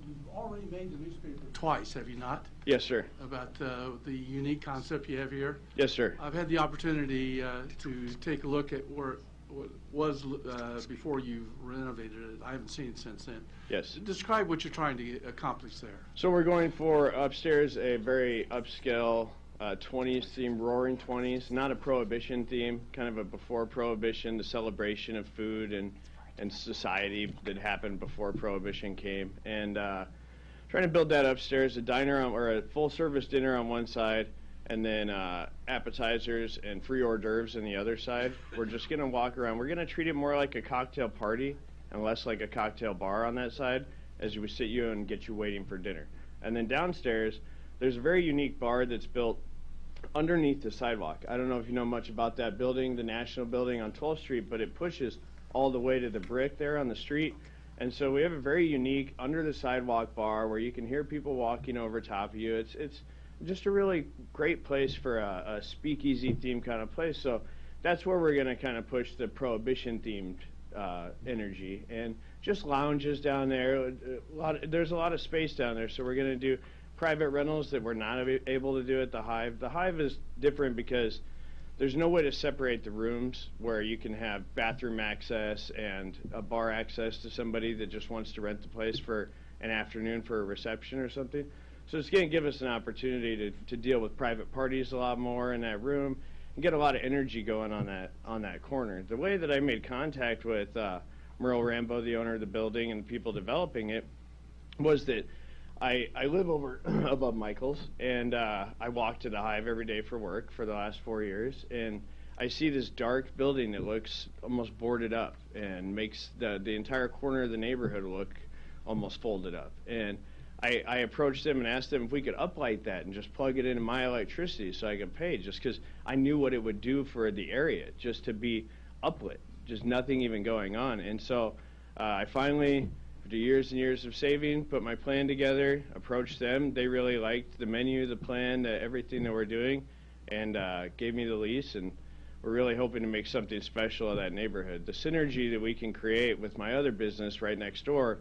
You've already made the newspaper twice, have you not? Yes, sir. About the unique concept you have here. Yes, sir. I've had the opportunity to take a look at where it was before you renovated it. I haven't seen it since then. Yes. Describe what you're trying to accomplish there. So we're going for upstairs a very upscale 20s theme, Roaring 20s, not a Prohibition theme, kind of a before Prohibition, the celebration of food and society that happened before Prohibition came. And trying to build that upstairs, a diner or a full-service dinner on one side, and then appetizers and free hors d'oeuvres on the other side. We're just going to walk around. We're going to treat it more like a cocktail party and less like a cocktail bar on that side, as we sit you and get you waiting for dinner. And then downstairs, there's a very unique bar that's built underneath the sidewalk. I don't know if you know much about that building, the National Building on 12th Street, but it pushes all the way to the brick there on the street. And so we have a very unique under the sidewalk bar where you can hear people walking over top of you. It's just a really great place for a speakeasy themed kind of place. So that's where we're going to kind of push the Prohibition themed energy, and just lounges down there. There's a lot of space down there, so we're going to do private rentals that we're not able to do at the Hive. The Hive is different because there's no way to separate the rooms where you can have bathroom access and a bar access to somebody that just wants to rent the place for an afternoon for a reception or something. So it's going to give us an opportunity to deal with private parties a lot more in that room and get a lot of energy going on that corner. The way that I made contact with Merle Rambo, the owner of the building, and the people developing it, was that I live over above Michael's, and I walk to the Hive every day for work for the last 4 years, and I see this dark building that looks almost boarded up and makes the entire corner of the neighborhood look almost folded up. And I approached them and asked them if we could uplight that and just plug it into my electricity so I could pay, just because I knew what it would do for the area, just to be uplit, just nothing even going on. And so I finally, after years and years of saving, put my plan together, approached them. They really liked the menu, the plan, everything that we're doing, and gave me the lease. And we're really hoping to make something special of that neighborhood. The synergy that we can create with my other business right next door,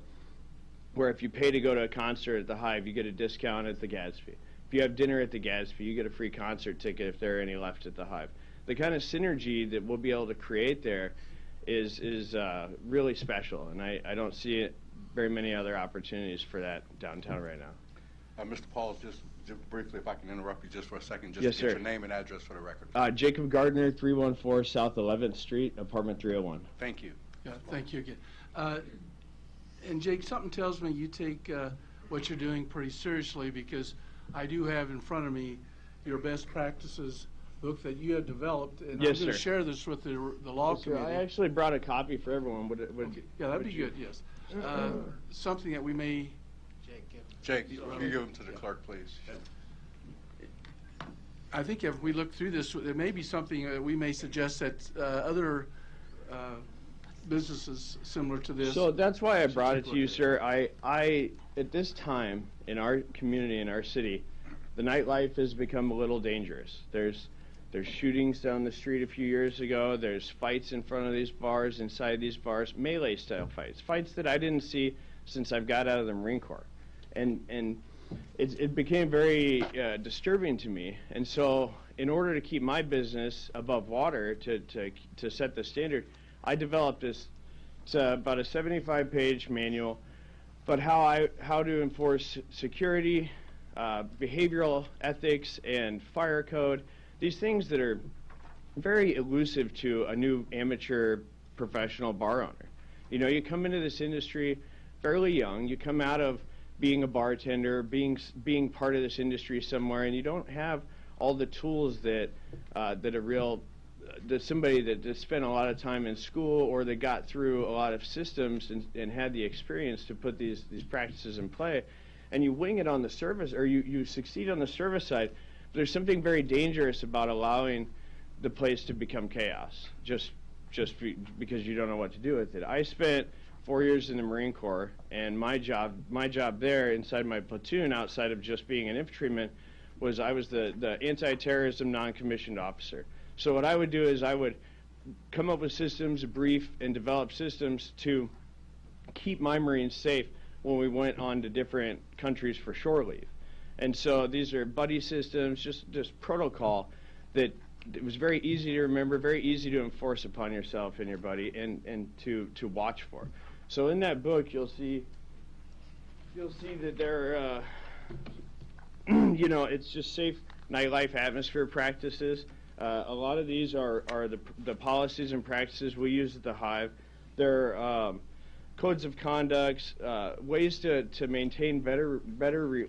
where if you pay to go to a concert at the Hive, you get a discount at the Gatsby. If you have dinner at the Gatsby, you get a free concert ticket if there are any left at the Hive. The kind of synergy that we'll be able to create there is really special, and I don't see very many other opportunities for that downtown right now. Mr. Pauls, just briefly, if I can interrupt you just for a second, just yes, to get sir. your name and address for the record. Jacob Gardner, 314 South 11th Street, apartment 301. Thank you. Yeah, thank you again. And Jake, something tells me you take what you're doing pretty seriously, because I do have in front of me your best practices book that you have developed, and yes, I'm going to share this with the law yes, committee. I actually brought a copy for everyone. Okay. Yeah, that'd be good, yes. Something that we may... Jake, you give them to the clerk, please. I think if we look through this, there may be something that we may suggest that other businesses similar to this. So that's why I brought it to you, sir. I at this time in our community, in our city, the nightlife has become a little dangerous. There's shootings down the street a few years ago. There's fights in front of these bars, inside these bars, melee-style fights that I didn't see since I've got out of the Marine Corps. And it became very disturbing to me. And so in order to keep my business above water, to set the standard, I developed this. It's about a 75-page manual, but how to enforce security, behavioral ethics, and fire code. These things that are very elusive to a new amateur professional bar owner. You know, you come into this industry fairly young. You come out of being a bartender, being part of this industry somewhere, and you don't have all the tools that somebody that spent a lot of time in school or that got through a lot of systems and had the experience to put these practices in play, and you wing it on the service, or you succeed on the service side. There's something very dangerous about allowing the place to become chaos just because you don't know what to do with it. I spent 4 years in the Marine Corps, and my job there inside my platoon, outside of just being an infantryman, was I was the anti-terrorism non-commissioned officer. So what I would do is I would come up with systems, brief, and develop systems to keep my Marines safe when we went on to different countries for shore leave. And so these are buddy systems, just protocol that it was very easy to remember, very easy to enforce upon yourself and your buddy, and to watch for. So in that book, you'll see that there, you know, it's just nightlife atmosphere practices. A lot of these are the policies and practices we use at the Hive. They're codes of conduct, ways to maintain better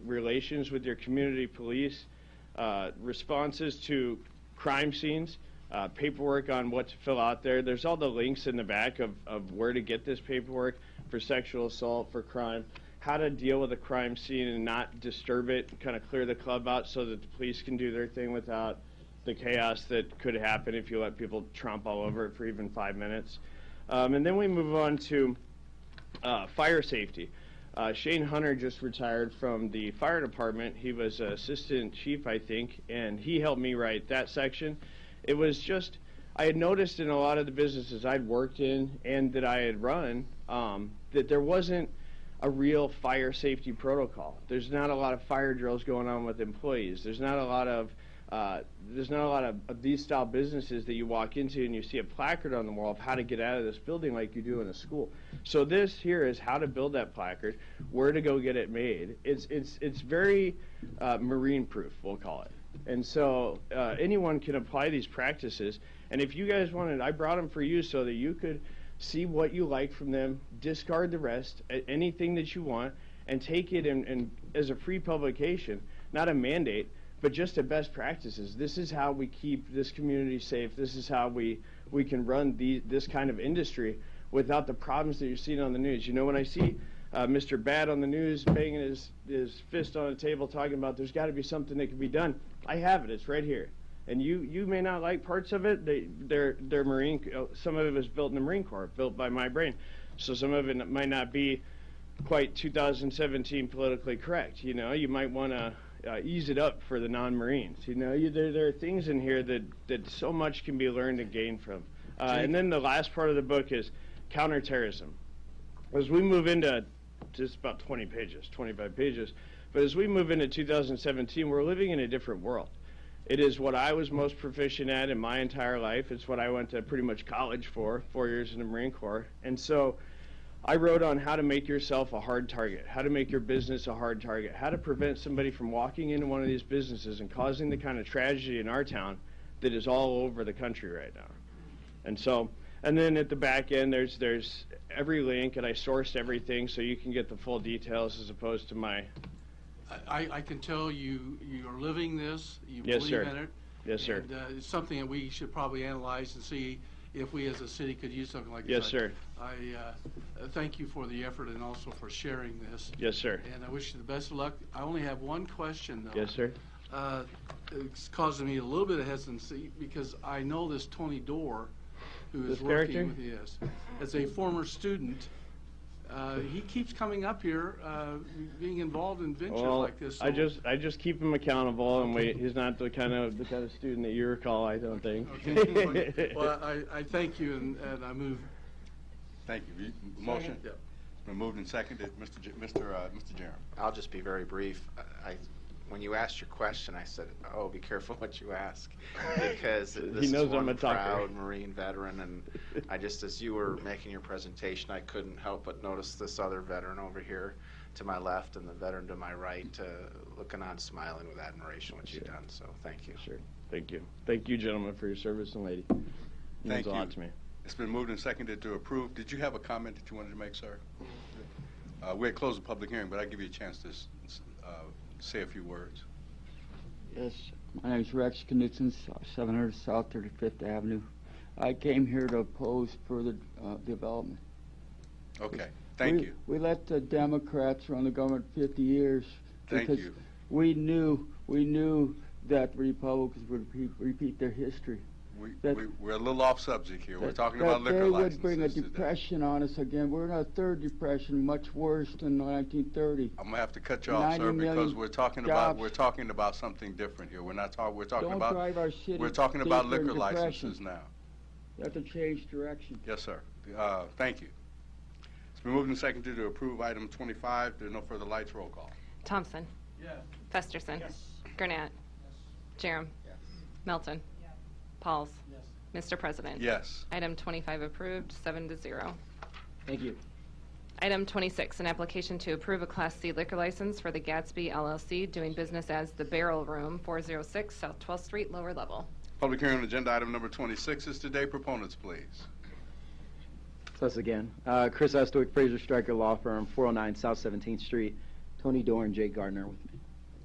relations with your community police, responses to crime scenes, paperwork on what to fill out there. There's all the links in the back of where to get this paperwork for sexual assault, for crime, how to deal with a crime scene and not disturb it, kind of clear the club out so that the police can do their thing without the chaos that could happen if you let people tromp all over it for even 5 minutes. And then we move on to fire safety. Shane Hunter just retired from the fire department. He was assistant chief, I think, and he helped me write that section. It was just, I had noticed in a lot of the businesses I'd worked in and that I had run that there wasn't a real fire safety protocol. There's not a lot of fire drills going on with employees. There's not a lot of these style businesses that you walk into and you see a placard on the wall of how to get out of this building like you do in a school. So this here is how to build that placard, where to go get it made. It's very marine proof, we'll call it. And so anyone can apply these practices. And if you guys wanted, I brought them for you so that you could see what you like from them, discard the rest, anything that you want, and take it and as a free publication, not a mandate, but just a best practices. This is how we keep this community safe. This is how we can run this kind of industry without the problems that you're seeing on the news. You know, when I see Mr. Bad on the news banging his fist on a table talking about there's got to be something that can be done, I have it. It's right here. And you may not like parts of it. They're Marine. Some of it was built in the Marine Corps, built by my brain. So some of it might not be quite 2017 politically correct. You know, you might want to ease it up for the non-Marines. You know, there are things in here that so much can be learned and gained from. And then the last part of the book is counterterrorism. As we move into just about 20 pages, 25 pages, but as we move into 2017, we're living in a different world. It is what I was most proficient at in my entire life. It's what I went to pretty much college for, 4 years in the Marine Corps. And so I wrote on how to make yourself a hard target, how to make your business a hard target, how to prevent somebody from walking into one of these businesses and causing the kind of tragedy in our town that is all over the country right now. And so, and then at the back end, there's every link, and I sourced everything so you can get the full details as opposed to my... I can tell you are living this, you Yes, believe sir. in it. Yes, sir. And it's something that we should probably analyze and see if we as a city could use something like Yes, this. sir. I thank you for the effort and also for sharing this. Yes, sir. And I wish you the best of luck. I only have one question, though. Yes, sir. It's causing me a little bit of hesitancy because I know this Tony Dorr, who is This working character? with yes, as a former student. He keeps coming up here, being involved in ventures like this. So. I just keep him accountable, and he's not the kind of student that you recall, I don't think. Okay. Well, I thank you, and I move. Thank you. Motion? Yep. It's been moved and seconded. Mr. Jerem. I'll just be very brief. When you asked your question, I said, "Oh, be careful what you ask," because this knows is one I'm a talker. proud Marine veteran, and I just, as you were making your presentation, I couldn't help but notice this other veteran over here to my left and the veteran to my right, looking on, smiling with admiration what you've done. So, thank you. Sure. Thank you. Thank you, gentlemen, for your service, and lady. It means Thank you. a lot to me. It's been moved and seconded to approve. Did you have a comment that you wanted to make, sir? We had closed the public hearing, but I'll give you a chance to say a few words. Yes, my name is Rex Knudsen, 700 South 35th Avenue. I came here to oppose further development. Okay, thank you. We let the Democrats run the government 50 years Thank because you. we knew that the Republicans would repeat their history. We're a little off subject here. We're talking about liquor they licenses would bring a today. depression on us again. We're in a third depression, much worse than 1930. I'm gonna have to cut you off, 90 sir, because million we're talking about something different here. We're not talking. We're talking Don't about. drive our city We're talking about deeper in liquor depression. licenses now. You have to change direction. Yes, sir. Thank you. It's been moved and seconded to approve item 25. There are no further lights. Roll call. Thompson. Yes. Festerson. Yes. Gurnett. Jerem. Melton. Pauls. Mr. President. Yes. Item 25 approved, 7-0. Thank you. Item 26, an application to approve a Class C liquor license for the Gatsby LLC, doing business as the Barrel Room, 406 South 12th Street, lower level. Public hearing on agenda item number 26 is today. Proponents, please. It's us again. Chris Estwick, Fraser Stryker Law Firm, 409 South 17th Street. Tony Dorn, Jay Gardner with me.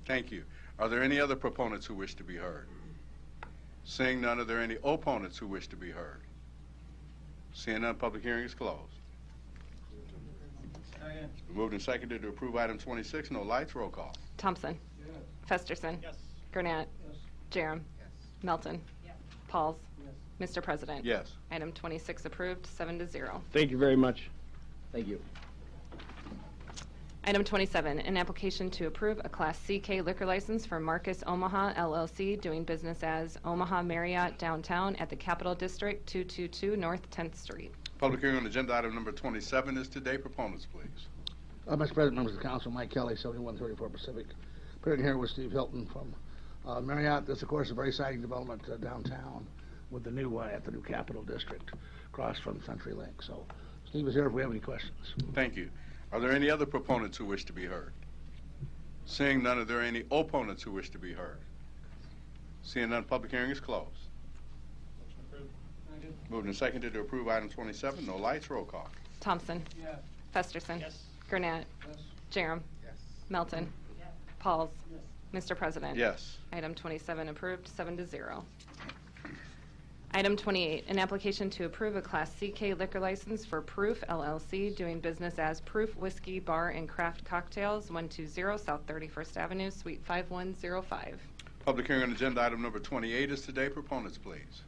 Thank you. Are there any other proponents who wish to be heard? Seeing none, are there any opponents who wish to be heard? Seeing none, public hearing is closed. It's been moved and seconded to approve item 26. No lights. Roll call. Thompson. Yes. Festerson. Yes. Gurnett. Yes. Jerem. Melton. Pauls. Mr. President. Yes. Item 26 approved, 7-0. Thank you very much. Thank you. Item 27, an application to approve a Class CK liquor license for Marcus Omaha LLC, doing business as Omaha Marriott Downtown at the Capitol District, 222 North 10th Street. Public hearing on agenda item number 27 is today. Proponents, please. Mr. President, members of the council, Mike Kelly, 7134 Pacific. Appearing here with Steve Hilton from Marriott. This, of course, is a very exciting development downtown with the new at the new Capitol District, across from CenturyLink. So, Steve is here if we have any questions. Thank you. Are there any other proponents who wish to be heard? Seeing none, are there any opponents who wish to be heard? Seeing none, public hearing is closed. Moved and seconded to approve item 27. No lights. Roll call. Thompson. Yes. Festerson. Yes. Gurnett. Yes. Jerem. Yes. Melton. Yes. Pauls. Yes. Mr. President. Yes. Item 27 approved, 7-0. Item 28, an application to approve a Class CK liquor license for Proof LLC, doing business as Proof Whiskey Bar and Craft Cocktails, 120 South 31st Avenue, Suite 5105. Public hearing on agenda item number 28 is today. Proponents, please.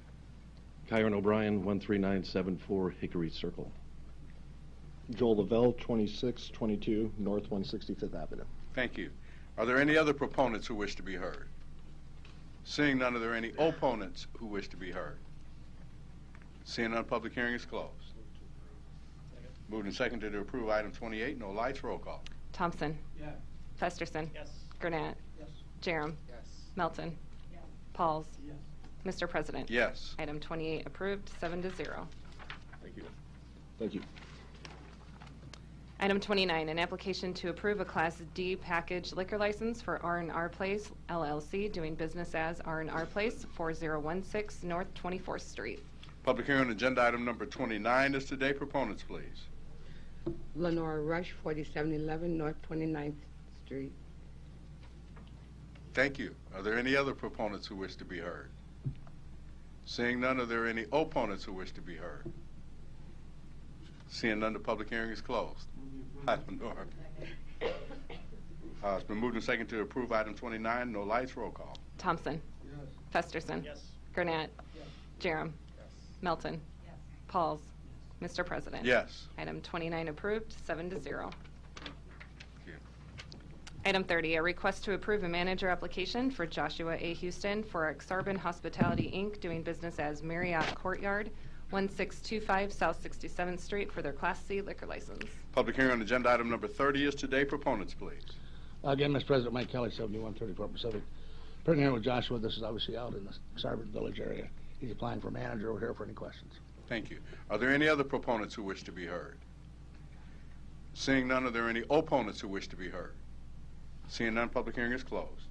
Kyron O'Brien, 13974 Hickory Circle. Joel Lavelle, 2622 North 165th Avenue. Thank you. Are there any other proponents who wish to be heard? Seeing none, are there any opponents who wish to be heard? Seeing none, public hearing is closed. Moved and seconded to approve item 28. No lights. Roll call. Thompson. Yes. Festerson. Yes. Gurnett. Yes. Jerem. Yes. Melton. Yes. Pauls. Yes. Mr. President. Yes. Item 28 approved, 7-0. Thank you. Thank you. Item 29, an application to approve a Class D package liquor license for R&R Place LLC, doing business as R&R Place, 4016 North 24th Street. Public hearing on agenda item number 29 is today. Proponents, please. Lenore Rush, 4711 North 29th Street. Thank you. Are there any other proponents who wish to be heard? Seeing none, are there any opponents who wish to be heard? Seeing none, the public hearing is closed. Hi, Lenore. It's been moved and seconded to approve item 29. No lights. Roll call. Thompson. Yes. Festerson. Yes. Gurnett. Yes. Jerem. Yes. Melton. Yes. Pauls. Mr. President. Yes. Item 29 approved, 7-0. Thank you. Item 30, a request to approve a manager application for Joshua A. Houston for Exarban Hospitality, Inc., doing business as Marriott Courtyard, 1625 South 67th Street, for their Class C liquor license. Public hearing on agenda item number 30 is today. Proponents, please. Again, Mr. President, Mike Kelly, 7134 Pacific. Appearing here with Joshua. This is obviously out in the Exarban Village area. He's applying for manager. We're here for any questions. Thank you. Are there any other proponents who wish to be heard? Seeing none, are there any opponents who wish to be heard? Seeing none, public hearing is closed.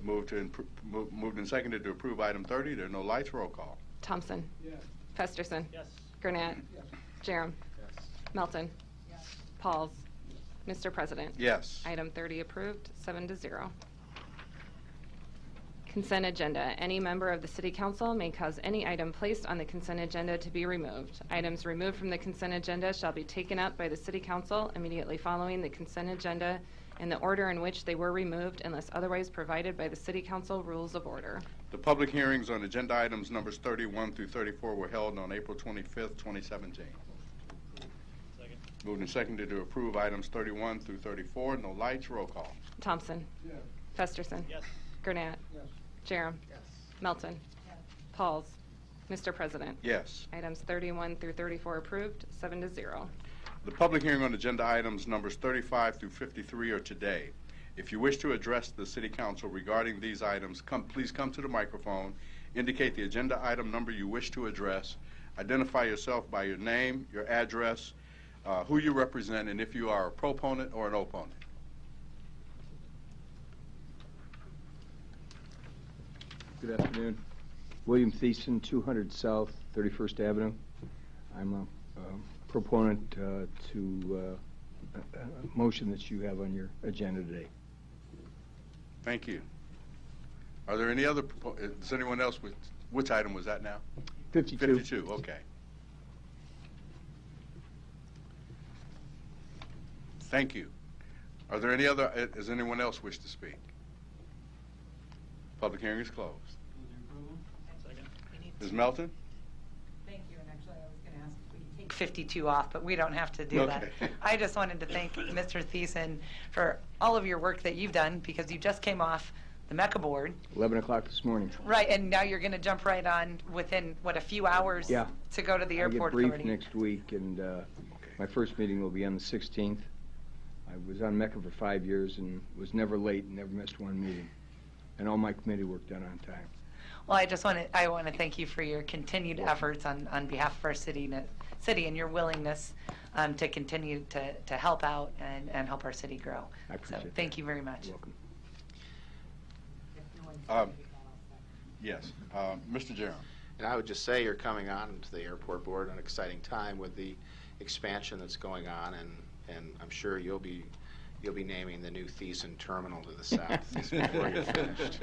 Moved and seconded to approve item 30. There are no lights. Roll call. Thompson. Yes. Festerson. Yes. Gurnett. Yes. Jerem. Yes. Melton. Yes. Pauls. Mr. President. Yes. Item 30 approved, 7-0. Consent agenda. Any member of the City Council may cause any item placed on the consent agenda to be removed. Items removed from the consent agenda shall be taken up by the City Council immediately following the consent agenda in the order in which they were removed unless otherwise provided by the City Council Rules of Order. The public hearings on agenda items numbers 31 through 34 were held on April 25th, 2017. Second. Moved and seconded to approve items 31 through 34. No lights. Roll call. Thompson. Yes. Festerson. Yes. Gurnett. Yes. Jerem. Yes. Melton. Yes. Pauls. Mr. President. Yes. Items 31 through 34 approved, 7-0. The public hearing on agenda items numbers 35 through 53 are today. If you wish to address the City Council regarding these items, please come to the microphone, indicate the agenda item number you wish to address, identify yourself by your name, your address, who you represent, and if you are a proponent or an opponent. Good afternoon. William Thiessen, 200 South 31st Avenue. I'm a proponent to a motion that you have on your agenda today. Thank you. Are there any other, is anyone else with, which item was that now? 52. 52, okay. Thank you. Are there any other, does anyone else wish to speak? Public hearing is closed. Ms. Melton? Thank you, and actually I was going to ask if we could take 52 off, but we don't have to do that. I just wanted to thank Mr. Thiessen for all of your work that you've done, because you just came off the MECA board. 11 o'clock this morning. Right, and now you're going to jump right on within, what, a few hours Yeah. to go to the airport I get authority. briefed next week, and my first meeting will be on the 16th. I was on MECA for 5 years and was never late and never missed one meeting. And all my committee work done on time. Well, I want to thank you for your continued efforts on behalf of our city and your willingness to continue to help out and help our city grow. I appreciate that. Thank you very much. You're welcome. Yes, Mr. Jerem. And I would just say you're coming on to the airport board at an exciting time with the expansion that's going on, and I'm sure you'll be naming the new Thiessen terminal to the south before you're finished.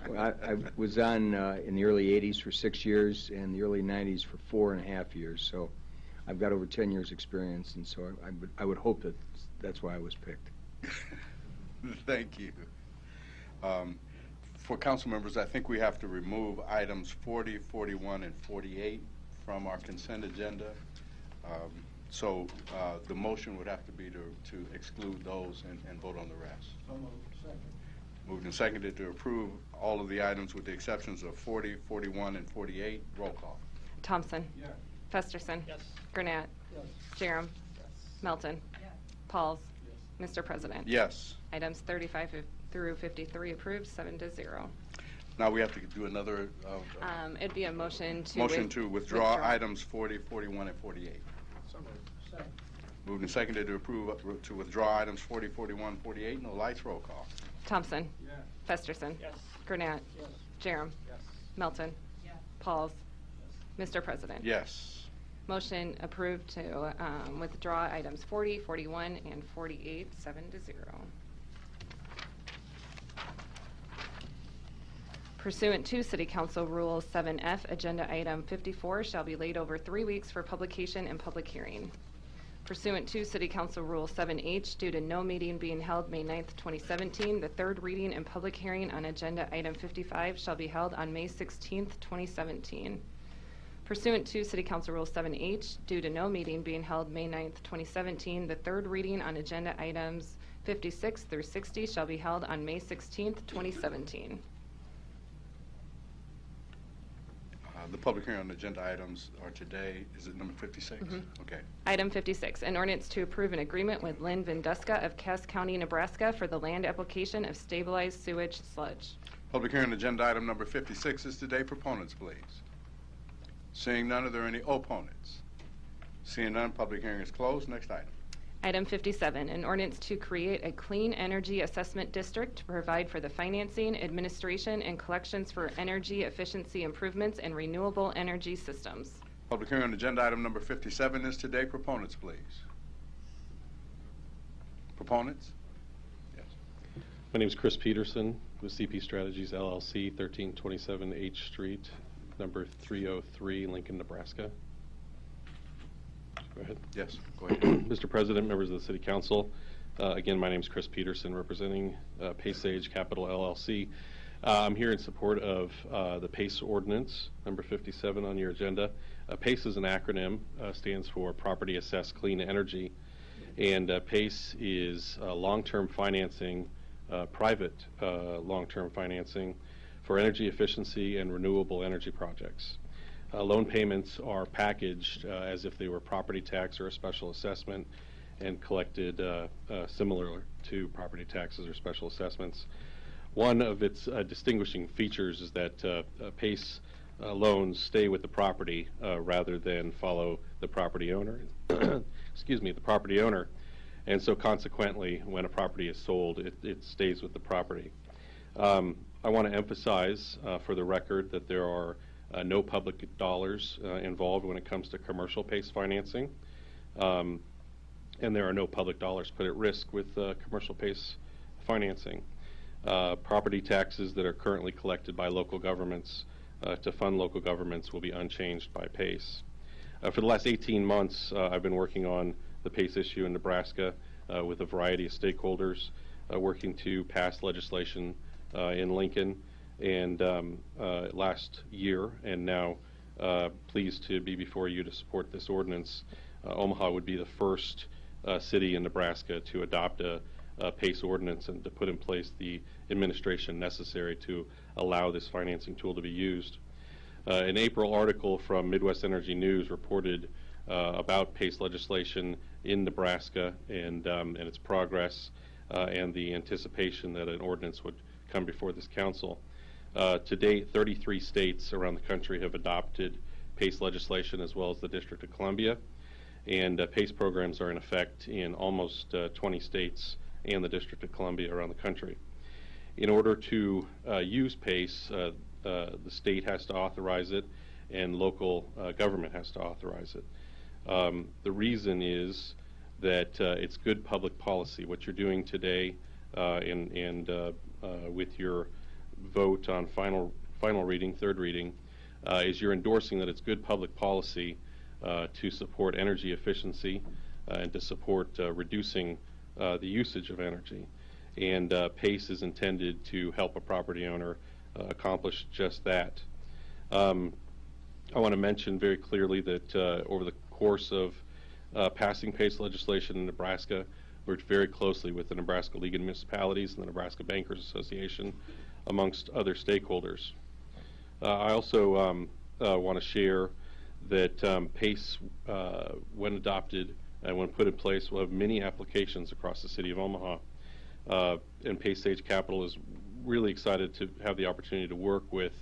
Well, I was on in the early 80s for 6 years and the early 90s for 4.5 years, so I've got over 10 years experience, and so I would hope that that's why I was picked. Thank you. For council members, I think we have to remove items 40, 41, and 48 from our consent agenda. So the motion would have to be to exclude those and vote on the rest. So moved. Second. Moved and seconded to approve all of the items with the exceptions of 40, 41, and 48. Roll call. Thompson. Yes. Festerson. Yes. Gurnett. Yes. Jerem. Yes. Melton. Yes. Pauls. Mr. President. Yes. Items 35 through 53 approved, 7-0. Now we have to do another It'd be a motion to withdraw items 40, 41, and 48. So moved. Second. Moved and seconded to approve to withdraw items 40, 41, 48. No lights. Roll call. Thompson. Yes. Festerson. Yes. Gurnett. Yes. Jerem. Yes. Melton. Yes. Pauls. Mr. President. Yes. Motion approved to withdraw items 40, 41, and 48, 7-0. Pursuant to City Council Rule 7F, Agenda Item 54 shall be laid over 3 weeks for publication and public hearing. Pursuant to City Council Rule 7H, due to no meeting being held May 9th, 2017, the third reading and public hearing on Agenda Item 55 shall be held on May 16th, 2017. Pursuant to City Council Rule 7H, due to no meeting being held May 9th, 2017, the third reading on Agenda Items 56 through 60 shall be held on May 16th, 2017. The public hearing on agenda items are today. Is it number 56? Mhm. Okay. Item 56, an ordinance to approve an agreement with Lynn Vinduska of Cass County, Nebraska for the land application of stabilized sewage sludge. Public hearing on agenda item number 56 is today. Proponents, please. Seeing none, are there any opponents? Seeing none, public hearing is closed. Next item. Item 57, an ordinance to create a clean energy assessment district to provide for the financing, administration, and collections for energy efficiency improvements and renewable energy systems. Public hearing on agenda item number 57 is today. Proponents, please. Proponents? Yes. My name is Chris Peterson with CP Strategies LLC, 1327 H Street, number 303, Lincoln, Nebraska. Go ahead. Yes, go ahead. Mr. President, members of the City Council, again, my name is Chris Peterson, representing Paysage Capital LLC. I'm here in support of the PACE ordinance, number 57 on your agenda. PACE is an acronym, stands for Property Assessed Clean Energy, and PACE is long-term financing, private long-term financing for energy efficiency and renewable energy projects. Loan payments are packaged as if they were property tax or a special assessment and collected similar to property taxes or special assessments. One of its distinguishing features is that PACE loans stay with the property rather than follow the property owner. the property owner. And so consequently, when a property is sold, it stays with the property. I want to emphasize for the record that there are no public dollars involved when it comes to commercial PACE financing. And there are no public dollars put at risk with commercial PACE financing. Property taxes that are currently collected by local governments to fund local governments will be unchanged by PACE. For the last 18 months, I've been working on the PACE issue in Nebraska with a variety of stakeholders, working to pass legislation in Lincoln and last year, and now pleased to be before you to support this ordinance. Omaha would be the first city in Nebraska to adopt a PACE ordinance and to put in place the administration necessary to allow this financing tool to be used. An April article from Midwest Energy News reported about PACE legislation in Nebraska and its progress and the anticipation that an ordinance would come before this council. To date, 33 states around the country have adopted PACE legislation, as well as the District of Columbia, and PACE programs are in effect in almost 20 states and the District of Columbia around the country. In order to use PACE, the state has to authorize it and local government has to authorize it. The reason is that it's good public policy. What you're doing today with your vote on final reading, third reading, is you're endorsing that it's good public policy to support energy efficiency and to support reducing the usage of energy. And PACE is intended to help a property owner accomplish just that. I want to mention very clearly that over the course of passing PACE legislation in Nebraska, worked very closely with the Nebraska League of Municipalities and the Nebraska Bankers Association, amongst other stakeholders. I also want to share that PACE, when adopted and when put in place, will have many applications across the city of Omaha. And PACE Sage Capital is really excited to have the opportunity to work with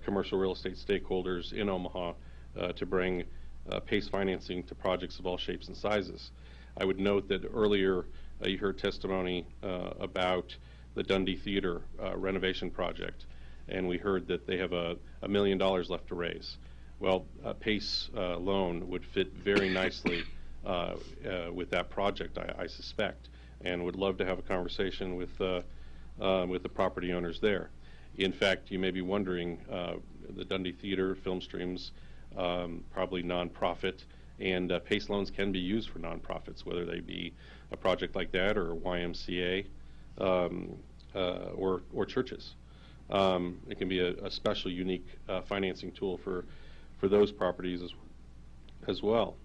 commercial real estate stakeholders in Omaha to bring PACE financing to projects of all shapes and sizes. I would note that earlier you heard testimony about the Dundee Theater renovation project, and we heard that they have $1 million left to raise. Well, a PACE loan would fit very nicely with that project, I suspect, and would love to have a conversation with the property owners there. In fact, you may be wondering, the Dundee Theater, film streams, probably nonprofit, and PACE loans can be used for nonprofits, whether they be a project like that or YMCA or churches. It can be a special, unique financing tool for those properties as well.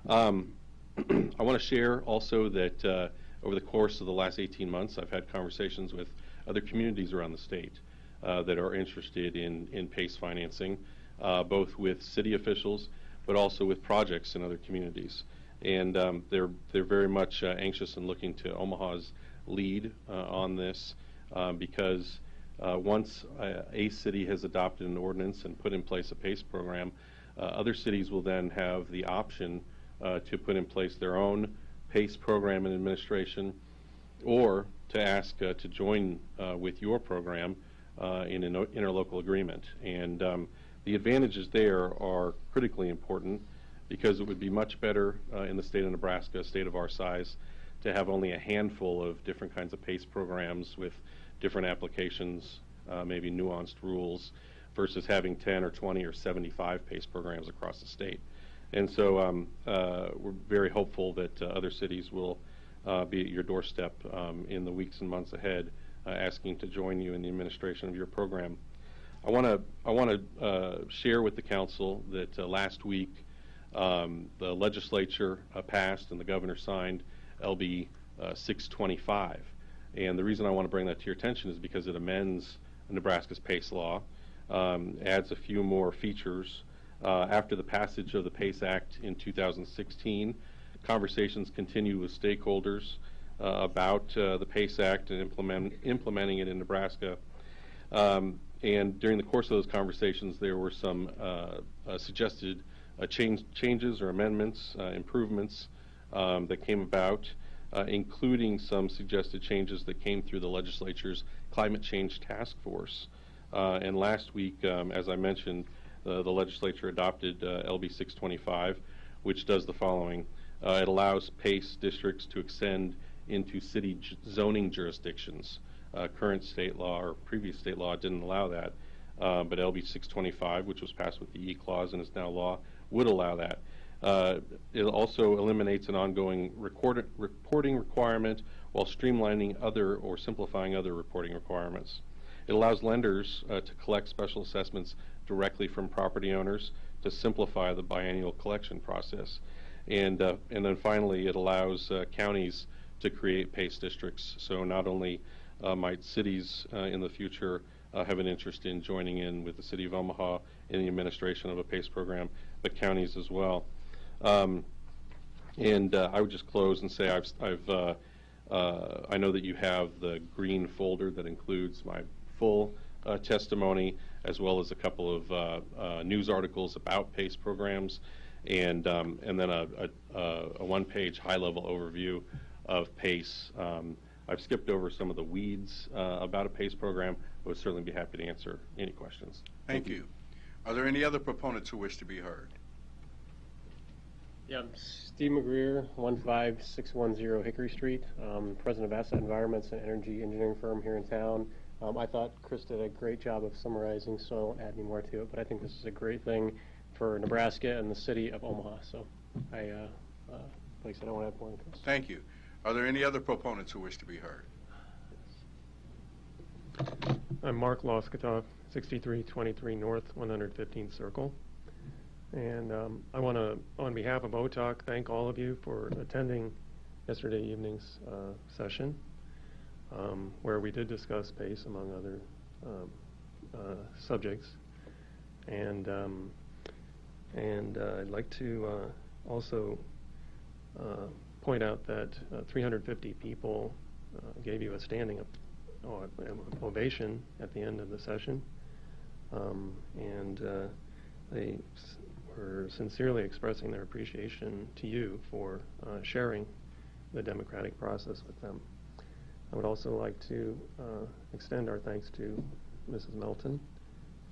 I want to share also that over the course of the last 18 months, I've had conversations with other communities around the state that are interested in PACE financing, both with city officials, but also with projects in other communities. And they're very much anxious and looking to Omaha's lead on this because once a city has adopted an ordinance and put in place a PACE program, other cities will then have the option to put in place their own PACE program and administration, or to ask to join with your program in an interlocal agreement. And the advantages there are critically important because it would be much better in the state of Nebraska, a state of our size, to have only a handful of different kinds of PACE programs with different applications, maybe nuanced rules, versus having 10 or 20 or 75 PACE programs across the state. And so we're very hopeful that other cities will be at your doorstep in the weeks and months ahead, asking to join you in the administration of your program. I want to share with the council that last week the legislature passed and the governor signed LB 625. And the reason I want to bring that to your attention is because it amends Nebraska's PACE law, adds a few more features. After the passage of the PACE Act in 2016, conversations continue with stakeholders about the PACE Act and implementing it in Nebraska. And during the course of those conversations, there were some suggested changes or amendments, improvements that came about, including some suggested changes that came through the legislature's Climate Change Task Force. And last week, as I mentioned, the legislature adopted LB 625, which does the following. It allows PACE districts to extend into city zoning jurisdictions. Current state law or previous state law didn't allow that, but LB 625, which was passed with the E clause and is now law, would allow that. It also eliminates an ongoing reporting requirement while streamlining other or simplifying other reporting requirements. It allows lenders to collect special assessments directly from property owners to simplify the biennial collection process. And then finally, it allows counties to create PACE districts. So not only might cities in the future have an interest in joining in with the City of Omaha in the administration of a PACE program, but counties as well. I would just close and say I know that you have the green folder that includes my full testimony, as well as a couple of news articles about PACE programs, and then a one-page high-level overview of PACE. I've skipped over some of the weeds about a PACE program. I would certainly be happy to answer any questions. Thank you. Are there any other proponents who wish to be heard? Yeah, I'm Steve McGreer, 15610 Hickory Street, president of Asset Environments and Energy Engineering firm here in town. I thought Chris did a great job of summarizing, so I won't add any more to it, but I think this is a great thing for Nebraska and the city of Omaha. So like I said, I won't add more to Chris. Thank you. Are there any other proponents who wish to be heard? I'm Mark Loskatoff, 6323 North 115th Circle. And I want to, on behalf of OTOC, thank all of you for attending yesterday evening's session, where we did discuss PACE among other subjects. And I'd like to also point out that 350 people gave you a standing ovation at the end of the session, and they were sincerely expressing their appreciation to you for sharing the democratic process with them. I would also like to extend our thanks to Mrs. Melton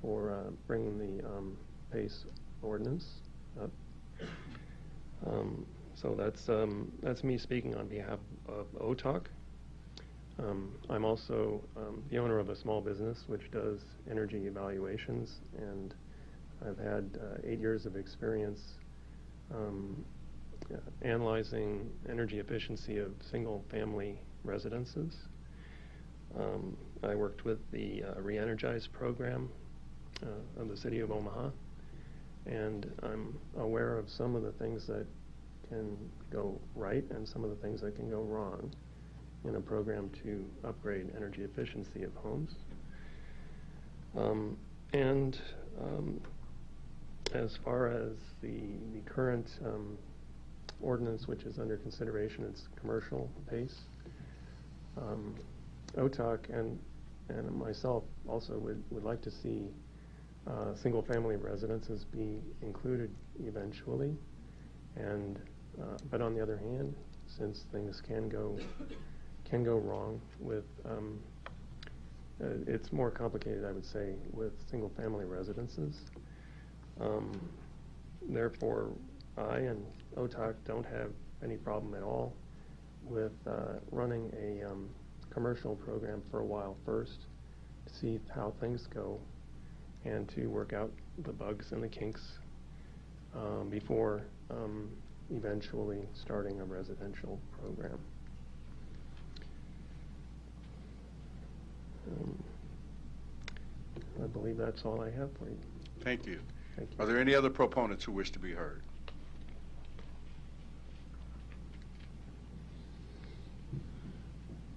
for bringing the PACE ordinance up. So that's me speaking on behalf of OTOC. I'm also the owner of a small business which does energy evaluations, and I've had 8 years of experience analyzing energy efficiency of single-family residences. I worked with the Re-Energize program of the City of Omaha, and I'm aware of some of the things that can go right and some of the things that can go wrong in a program to upgrade energy efficiency of homes. As far as the current ordinance which is under consideration, it's commercial PACE. OTOC and myself also would like to see single-family residences be included eventually, and but on the other hand, since things can go wrong with it's more complicated, I would say, with single-family residences. Therefore, I and OTOC don't have any problem at all with running a commercial program for a while first to see how things go and to work out the bugs and the kinks before eventually starting a residential program. I believe that's all I have for you. Thank you. Thank you. Are there any other proponents who wish to be heard?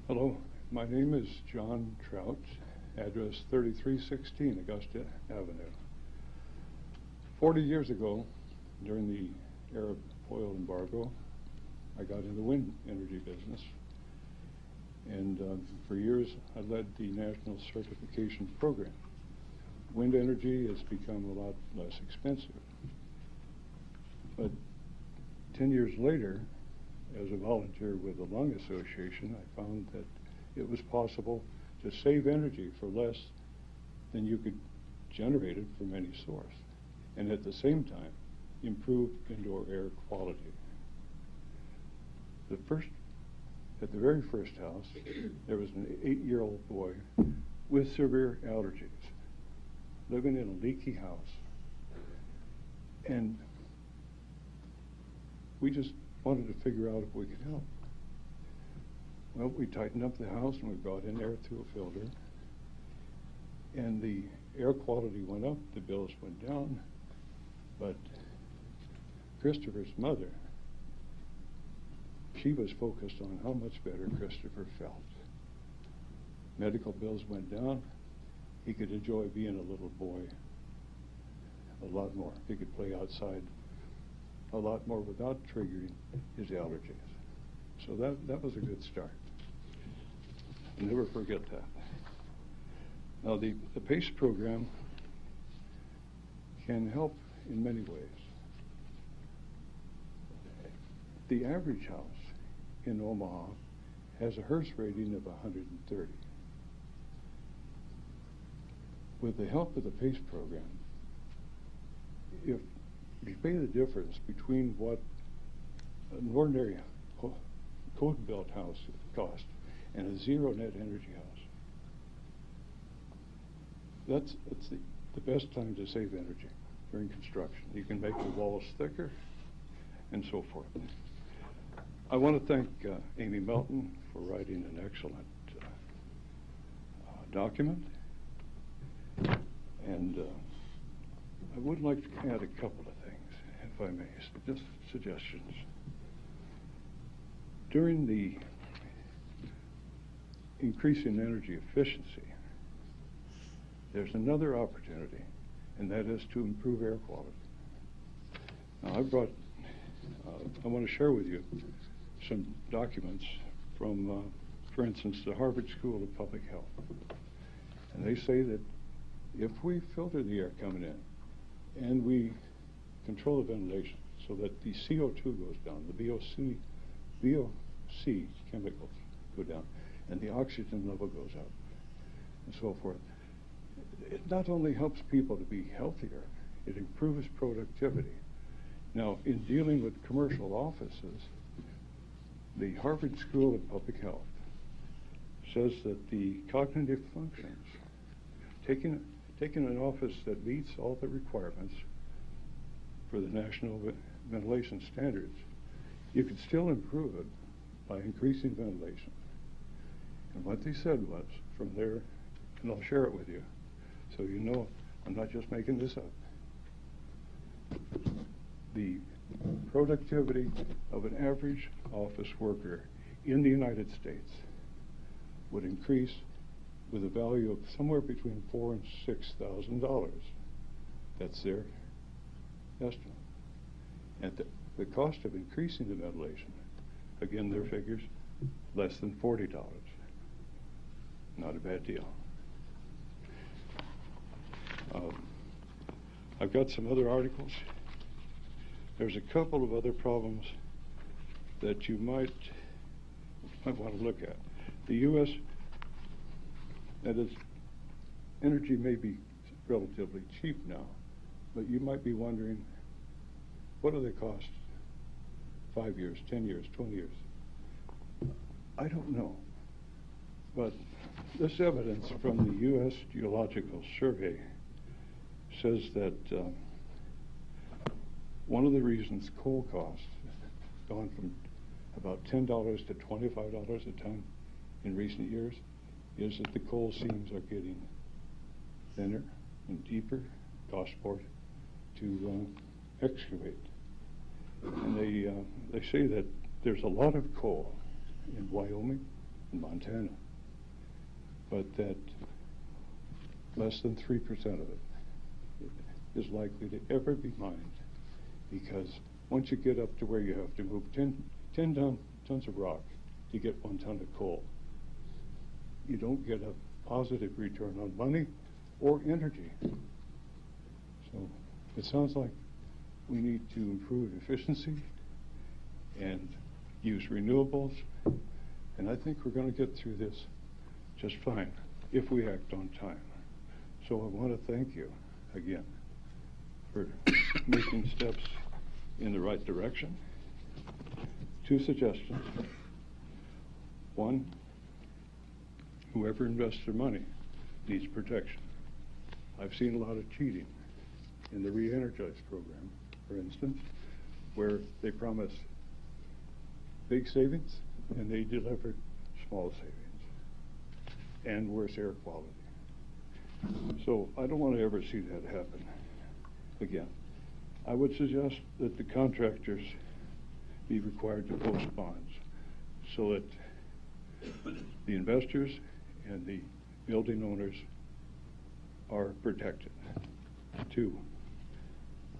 Hello, my name is John Trout, address 3316 Augusta Avenue. 40 years ago, during the Arab oil embargo, I got in the wind energy business. And for years, I led the national certification program. Wind energy has become a lot less expensive. But 10 years later, as a volunteer with the Lung Association, I found that it was possible to save energy for less than you could generate it from any source, and at the same time improve indoor air quality. At the very first house, there was an 8-year-old boy with severe allergies, living in a leaky house. And we just wanted to figure out if we could help. Well, we tightened up the house and we brought in air through a filter. And the air quality went up, the bills went down, but Christopher's mother, she was focused on how much better Christopher felt. Medical bills went down. He could enjoy being a little boy a lot more. He could play outside a lot more without triggering his allergies. So that was a good start. I'll never forget that. Now the PACE program can help in many ways. The average house in Omaha has a Hertz rating of 130. With the help of the PACE program, if you pay the difference between what an ordinary code-built house costs and a zero net energy house, that's the best time to save energy during construction. You can make the walls thicker and so forth. I want to thank Amy Melton for writing an excellent document, and I would like to add a couple of things, if I may, just suggestions. During the increase in energy efficiency, there's another opportunity, and that is to improve air quality. Now, I want to share with you some documents from, for instance, the Harvard School of Public Health. And they say that if we filter the air coming in and we control the ventilation so that the CO2 goes down, the VOC chemicals go down, and the oxygen level goes up, and so forth, it not only helps people to be healthier, it improves productivity. Now, in dealing with commercial offices, the Harvard School of Public Health says that the cognitive functions, taking an office that meets all the requirements for the national ventilation standards, you could still improve it by increasing ventilation. And what they said was, from there, and I'll share it with you, so you know I'm not just making this up. The productivity of an average office worker in the United States would increase with a value of somewhere between $4,000 and $6,000. That's their estimate. And the cost of increasing the ventilation, again, their figures, less than $40. Not a bad deal. I've got some other articles. There's a couple of other problems that you might want to look at. The U.S., that is, energy may be relatively cheap now, but you might be wondering, what do they cost 5 years, 10 years, 20 years? I don't know. But this evidence from the U.S. Geological Survey says that one of the reasons coal costs have gone from about $10 to $25 a ton in recent years is that the coal seams are getting thinner and deeper, cost more to excavate. And they say that there's a lot of coal in Wyoming and Montana, but that less than 3% of it is likely to ever be mined, because once you get up to where you have to move 10 tons of rock to get 1 ton of coal, you don't get a positive return on money or energy. So it sounds like we need to improve efficiency and use renewables, and I think we're going to get through this just fine if we act on time. So I want to thank you again for making steps in the right direction. 2 suggestions. 1, whoever invests their money needs protection. I've seen a lot of cheating in the Re-Energize program, for instance, where they promise big savings and they deliver small savings and worse air quality. So I don't want to ever see that happen again. I would suggest that the contractors be required to post bonds so that the investors and the building owners are protected. 2,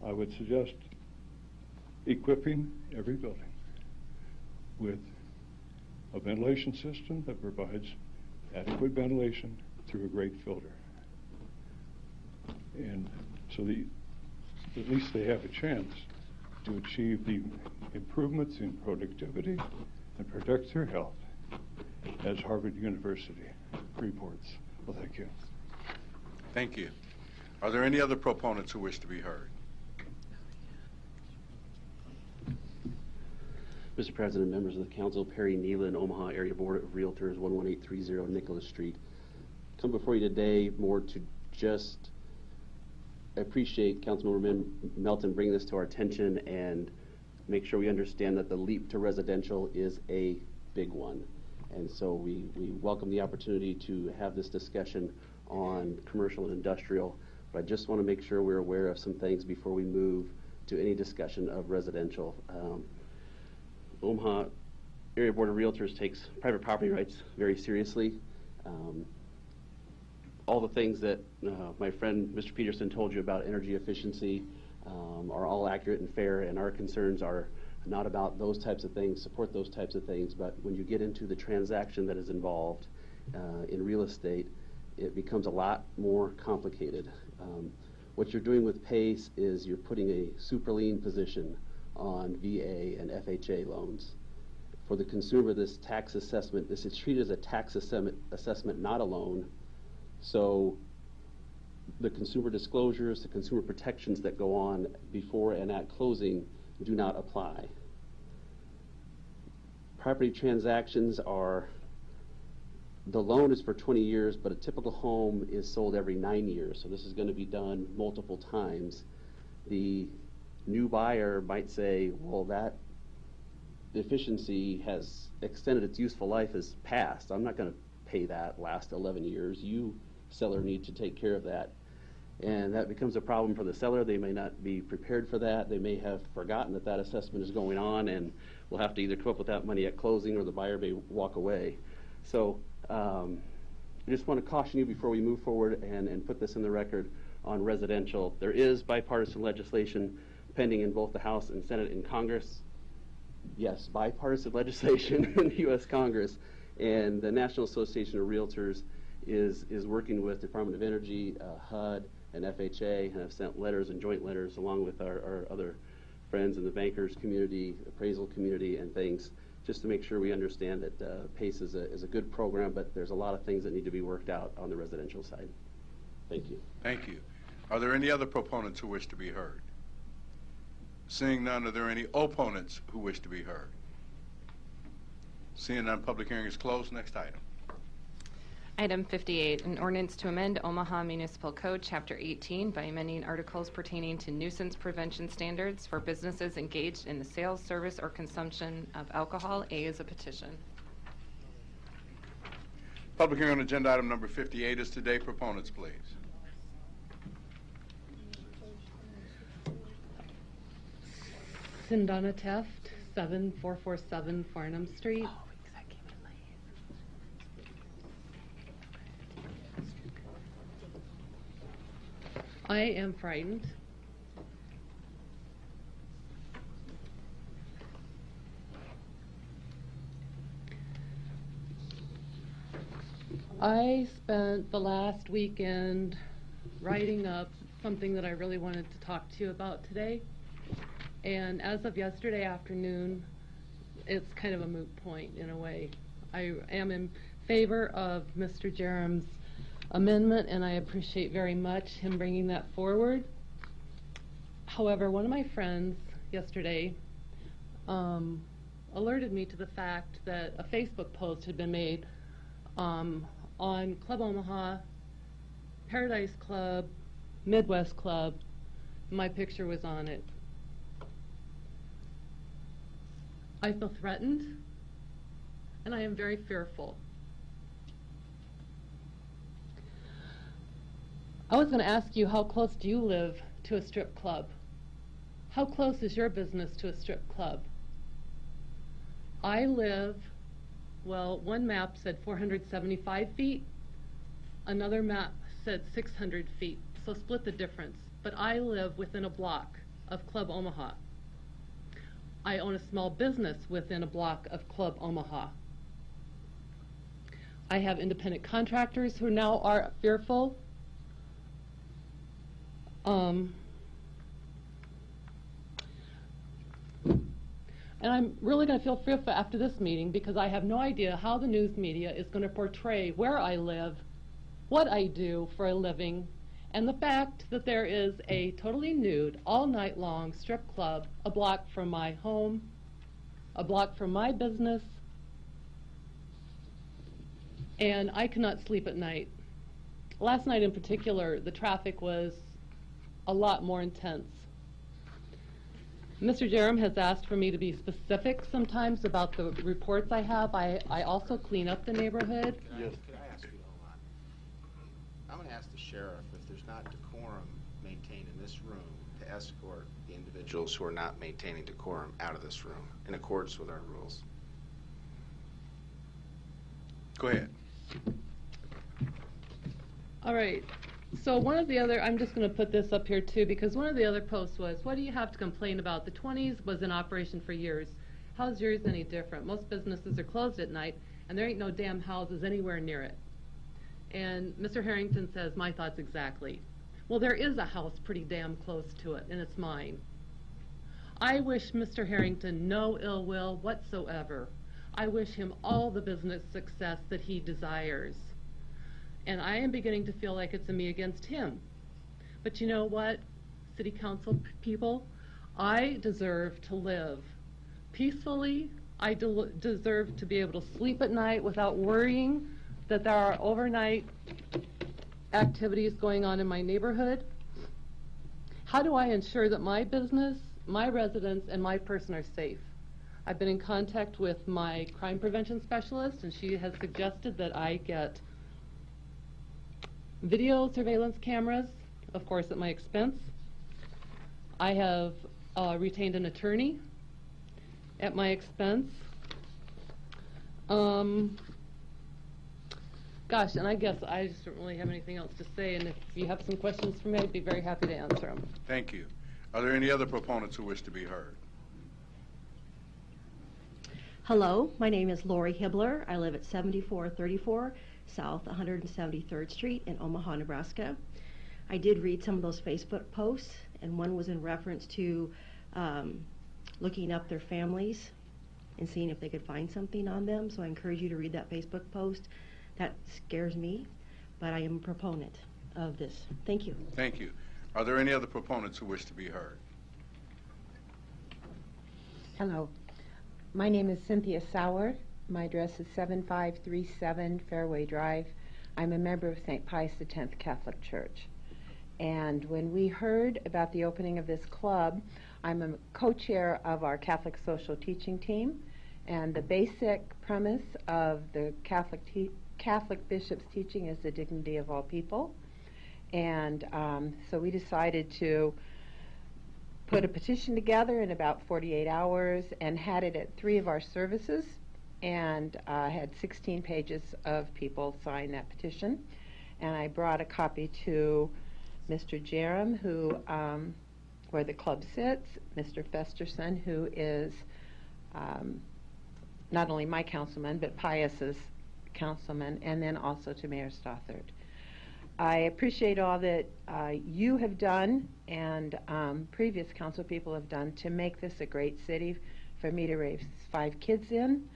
I would suggest equipping every building with a ventilation system that provides adequate ventilation through a grate filter. And so at least they have a chance to achieve the improvements in productivity and protect their health, as Harvard University reports. Well, thank you. Thank you. Are there any other proponents who wish to be heard? Mr. President, members of the council, Perry Nealon, Omaha Area Board of Realtors, 11830 Nicholas Street. Come before you today more to just appreciate Councilmember Melton bringing this to our attention and make sure we understand that the leap to residential is a big one. And so we welcome the opportunity to have this discussion on commercial and industrial, but I just want to make sure we're aware of some things before we move to any discussion of residential. Omaha Area Board of Realtors takes private property rights very seriously. All the things that my friend Mr. Peterson told you about energy efficiency are all accurate and fair, and our concerns are not about those types of things, support those types of things, but when you get into the transaction that is involved in real estate, it becomes a lot more complicated. What you're doing with PACE is you're putting a super lien position on VA and FHA loans. For the consumer, this tax assessment, this is treated as a tax assessment, not a loan. So the consumer disclosures, the consumer protections that go on before and at closing do not apply. Property transactions are, the loan is for 20 years, but a typical home is sold every 9 years. So this is going to be done multiple times. The new buyer might say, well, that efficiency has extended, its useful life has passed. I'm not going to pay that last 11 years. You, seller, need to take care of that. And that becomes a problem for the seller. They may not be prepared for that. They may have forgotten that that assessment is going on, and will have to either come up with that money at closing or the buyer may walk away. So I just want to caution you before we move forward and put this in the record on residential. There is bipartisan legislation pending in both the House and Senate and Congress. Yes, bipartisan legislation in the U.S. Congress. And the National Association of Realtors is working with Department of Energy, HUD, and FHA, and have sent letters and joint letters along with our other friends in the bankers community, appraisal community, and things, just to make sure we understand that PACE is a good program, but there's a lot of things that need to be worked out on the residential side. Thank you. Thank you. Are there any other proponents who wish to be heard? Seeing none, are there any opponents who wish to be heard? Seeing none, public hearing is closed. Next item. Item 58, an ordinance to amend Omaha Municipal Code, Chapter 18 by amending articles pertaining to nuisance prevention standards for businesses engaged in the sales, service, or consumption of alcohol. A is a petition. Public hearing on agenda item number 58 is today. Proponents, please. Sindana Teft, 7447 Farnham Street. I am frightened. I spent the last weekend writing up something that I really wanted to talk to you about today. And as of yesterday afternoon, it's kind of a moot point in a way. I am in favor of Mr. Jerem's amendment, and I appreciate very much him bringing that forward. However, one of my friends yesterday alerted me to the fact that a Facebook post had been made on Club Omaha, Paradise Club, Midwest Club. My picture was on it. I feel threatened, and I am very fearful. I was going to ask you, how close do you live to a strip club? How close is your business to a strip club? I live, well, one map said 475 feet, another map said 600 feet, so split the difference. But I live within a block of Club Omaha. I own a small business within a block of Club Omaha. I have independent contractors who now are fearful. And I'm really going to feel fearful after this meeting because I have no idea how the news media is going to portray where I live, what I do for a living, and the fact that there is a totally nude, all-night-long strip club a block from my home, a block from my business, and I cannot sleep at night. Last night in particular, the traffic was a lot more intense. Mr. Jerem has asked for me to be specific sometimes about the reports I have. I also clean up the neighborhood. Yes. Could I ask you to hold on? I'm going to ask the sheriff if there's not decorum maintained in this room to escort the individuals who are not maintaining decorum out of this room in accordance with our rules. Go ahead. All right. So one of the other, I'm just going to put this up here too, because one of the other posts was, what do you have to complain about? The 20s was in operation for years. How's yours any different? Most businesses are closed at night, and there ain't no damn houses anywhere near it. And Mr. Harrington says, my thoughts exactly. Well, there is a house pretty damn close to it, and it's mine. I wish Mr. Harrington no ill will whatsoever. I wish him all the business success that he desires. And I am beginning to feel like it's a me against him. But you know what, City Council people? I deserve to live peacefully. I deserve to be able to sleep at night without worrying that there are overnight activities going on in my neighborhood. How do I ensure that my business, my residents, and my person are safe? I've been in contact with my crime prevention specialist, and she has suggested that I get video surveillance cameras, of course at my expense. I have retained an attorney at my expense. Gosh, and I guess I just don't really have anything else to say, and if you have some questions for me, I'd be very happy to answer them. Thank you. Are there any other proponents who wish to be heard? Hello, my name is Lori Hibbler. I live at 7434 South 173rd Street in Omaha, Nebraska. I did read some of those Facebook posts, and one was in reference to looking up their families and seeing if they could find something on them. So I encourage you to read that Facebook post. That scares me, but I am a proponent of this. Thank you. Thank you. Are there any other proponents who wish to be heard? Hello. My name is Cynthia Sauer. My address is 7537 Fairway Drive. I'm a member of St. Pius X Catholic Church. And when we heard about the opening of this club, I'm a co-chair of our Catholic social teaching team. And the basic premise of the Catholic bishop's teaching is the dignity of all people. And so we decided to put a petition together in about 48 hours and had it at 3 of our services. And had 16 pages of people sign that petition. And I brought a copy to Mr. Jerem, who, where the club sits, Mr. Festerson, who is not only my councilman, but Pius's councilman, and then also to Mayor Stothard. I appreciate all that you have done and previous council people have done to make this a great city for me to raise 5 kids in,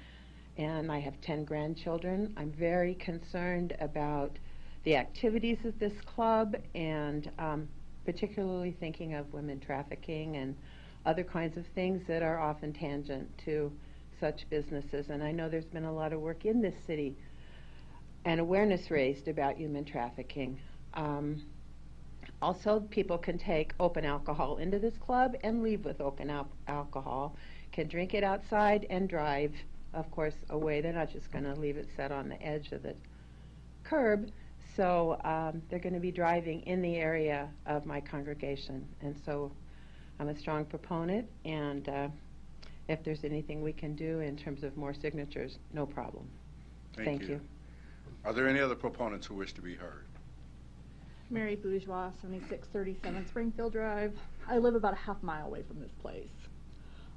and I have 10 grandchildren. I'm very concerned about the activities of this club, and particularly thinking of women trafficking and other kinds of things that are often tangent to such businesses. And I know there's been a lot of work in this city and awareness raised about human trafficking. Also, people can take open alcohol into this club and leave with open alcohol, can drink it outside and drive, of course, away. They're not just going to leave it set on the edge of the curb. So they're going to be driving in the area of my congregation. And so I'm a strong proponent, and if there's anything we can do in terms of more signatures, no problem. Thank you. Are there any other proponents who wish to be heard? Mary Bourgeois, 7637 Springfield Drive. I live about a half mile away from this place.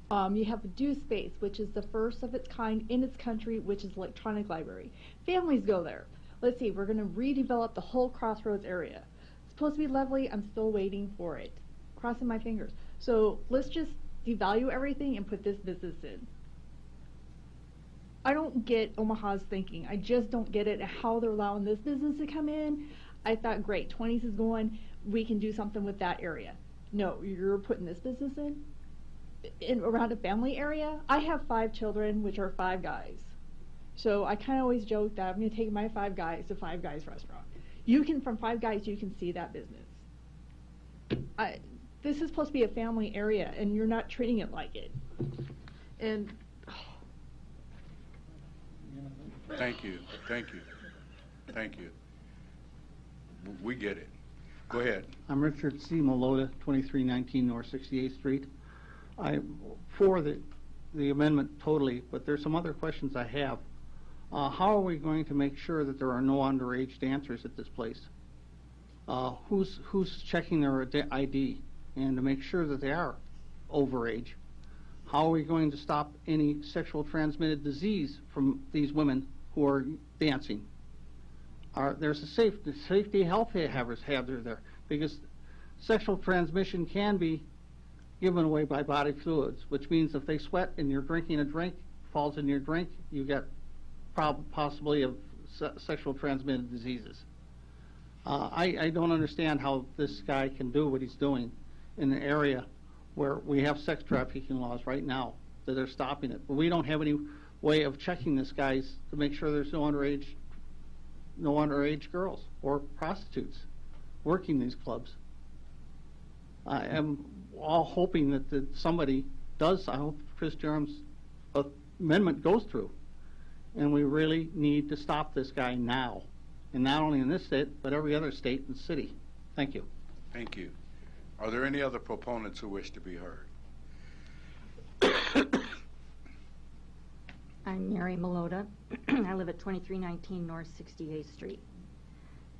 You have a Do Space, which is the first of its kind in its country, which is electronic library. Families go there. Let's see, we're going to redevelop the whole Crossroads area. It's supposed to be lovely. I'm still waiting for it. Crossing my fingers. So let's just devalue everything and put this business in. I don't get Omaha's thinking. I just don't get it, how they're allowing this business to come in. I thought, great, 20s is going, we can do something with that area. No, you're putting this business in around a family area. I have 5 children, which are 5 guys. So I kind of always joke that I'm going to take my 5 guys to Five Guys restaurant. You can, from 5 Guys, you can see that business. This is supposed to be a family area, and you're not treating it like it. And Thank you. Thank you. Thank you. We get it. Go ahead. I'm Richard C. Malota, 2319 North 68th Street. I'm for the amendment totally, but there's some other questions I have. How are we going to make sure that there are no underage dancers at this place? Who's checking their ID and to make sure that they are overage? How are we going to stop any sexual transmitted disease from these women who are dancing? There's a safety health hazard there, because sexual transmission can be given away by body fluids, which means if they sweat and you're drinking a drink, falls in your drink, you get possibly of sexual transmitted diseases. I don't understand how this guy can do what he's doing in an area where we have sex trafficking laws right now that are stopping it, but we don't have any way of checking this guys to make sure there's no underage girls or prostitutes working these clubs. I am all hoping that somebody does. I hope Chris Durham's amendment goes through, and we really need to stop this guy now, and not only in this state but every other state and city. Thank you. Thank you. Are there any other proponents who wish to be heard? I'm Mary Malota. I live at 2319 North 68th Street.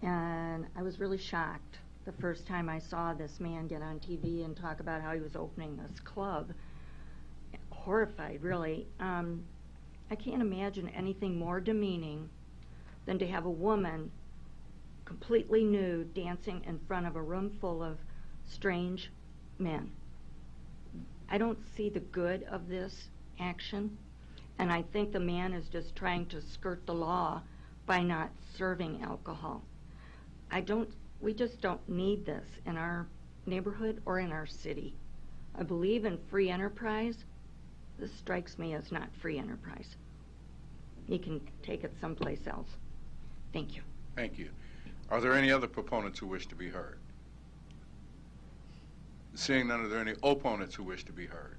And I was really shocked the first time I saw this man get on TV and talk about how he was opening this club. Horrified, really. I can't imagine anything more demeaning than to have a woman completely nude dancing in front of a room full of strange men. I don't see the good of this action, and I think the man is just trying to skirt the law by not serving alcohol. We just don't need this in our neighborhood or in our city. I believe in free enterprise. This strikes me as not free enterprise. He can take it someplace else. Thank you. Thank you. Are there any other proponents who wish to be heard? Seeing none, are there any opponents who wish to be heard?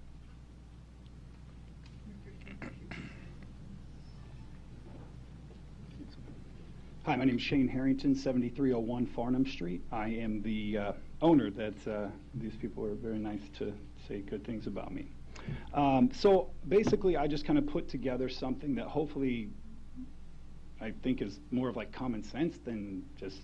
Hi, my name is Shane Harrington, 7301 Farnham Street. I am the owner that these people are very nice to say good things about me. So basically, I just kind of put together something that hopefully I think is more of like common sense than just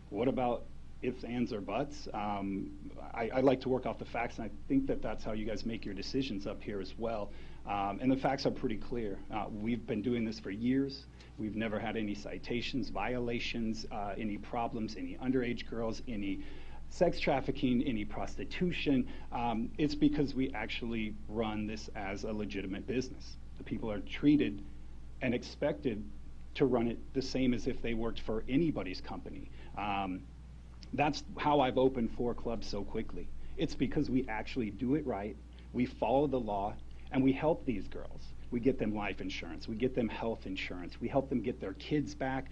what about ifs, ands, or buts. I like to work off the facts, and I think that that's how you guys make your decisions up here as well. And the facts are pretty clear. We've been doing this for years. We've never had any citations, violations, any problems, any underage girls, any sex trafficking, any prostitution. It's because we actually run this as a legitimate business. The people are treated and expected to run it the same as if they worked for anybody's company. That's how I've opened 4 clubs so quickly. It's because we actually do it right, we follow the law, and we help these girls. We get them life insurance, we get them health insurance, we help them get their kids back.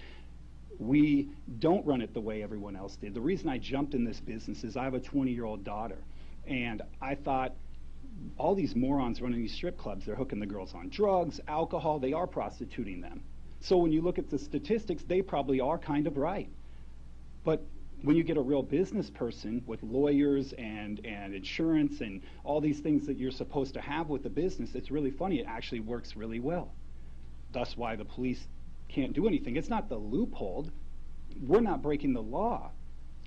We don't run it the way everyone else did. The reason I jumped in this business is I have a 20-year-old daughter, and I thought, all these morons running these strip clubs, they're hooking the girls on drugs, alcohol, they are prostituting them. So when you look at the statistics, they probably are kind of right. But when you get a real business person with lawyers and insurance and all these things that you're supposed to have with the business, it's really funny. It actually works really well. That's why the police can't do anything. It's not the loophole. We're not breaking the law.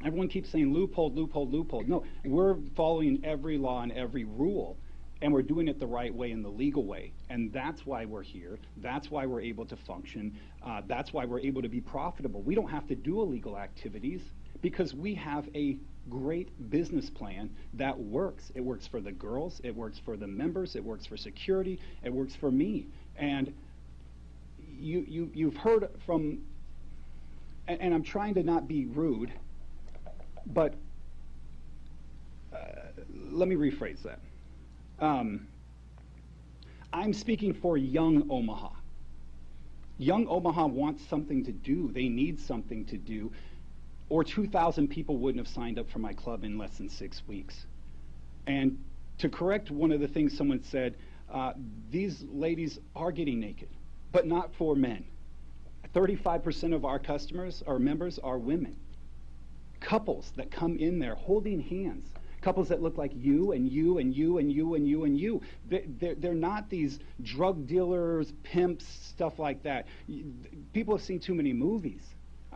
Everyone keeps saying loophole, loophole, loophole. No, we're following every law and every rule, and we're doing it the right way and the legal way. And that's why we're here. That's why we're able to function. That's why we're able to be profitable. We don't have to do illegal activities because we have a great business plan that works. It works for the girls. It works for the members. It works for security. It works for me. And you've heard from, and I'm trying to not be rude, but let me rephrase that. I'm speaking for young Omaha. Young Omaha wants something to do. They need something to do, or 2,000 people wouldn't have signed up for my club in less than 6 weeks. And to correct one of the things someone said, these ladies are getting naked, but not for men. 35% of our customers, our members, are women. Couples that come in there holding hands. Couples that look like you and you and you and you and you and you. They're not these drug dealers, pimps, stuff like that. People have seen too many movies.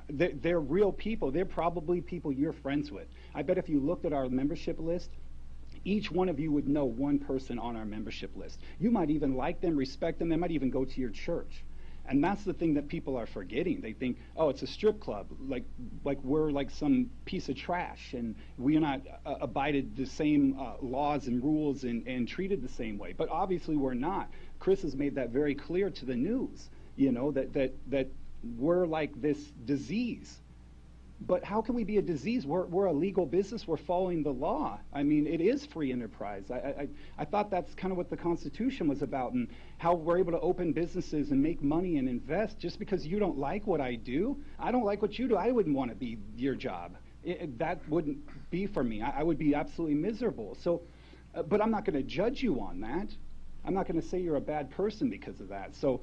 They're real people. They're probably people you're friends with. I bet if you looked at our membership list, each one of you would know one person on our membership list. You might even like them, respect them. They might even go to your church. And that's the thing that people are forgetting. They think, oh, it's a strip club, like we're like some piece of trash, and we are not abided the same laws and rules and treated the same way. But obviously we're not. Chris has made that very clear to the news, you know, that we're like this disease. But how can we be a disease? We're a legal business. We're following the law. I mean, it is free enterprise. I thought that's kind of what the Constitution was about, and how we're able to open businesses and make money and invest. Just because you don't like what I do, I don't like what you do, I wouldn't want to be your job. That wouldn't be for me. I would be absolutely miserable. So, but I'm not going to judge you on that. I'm not going to say you're a bad person because of that. So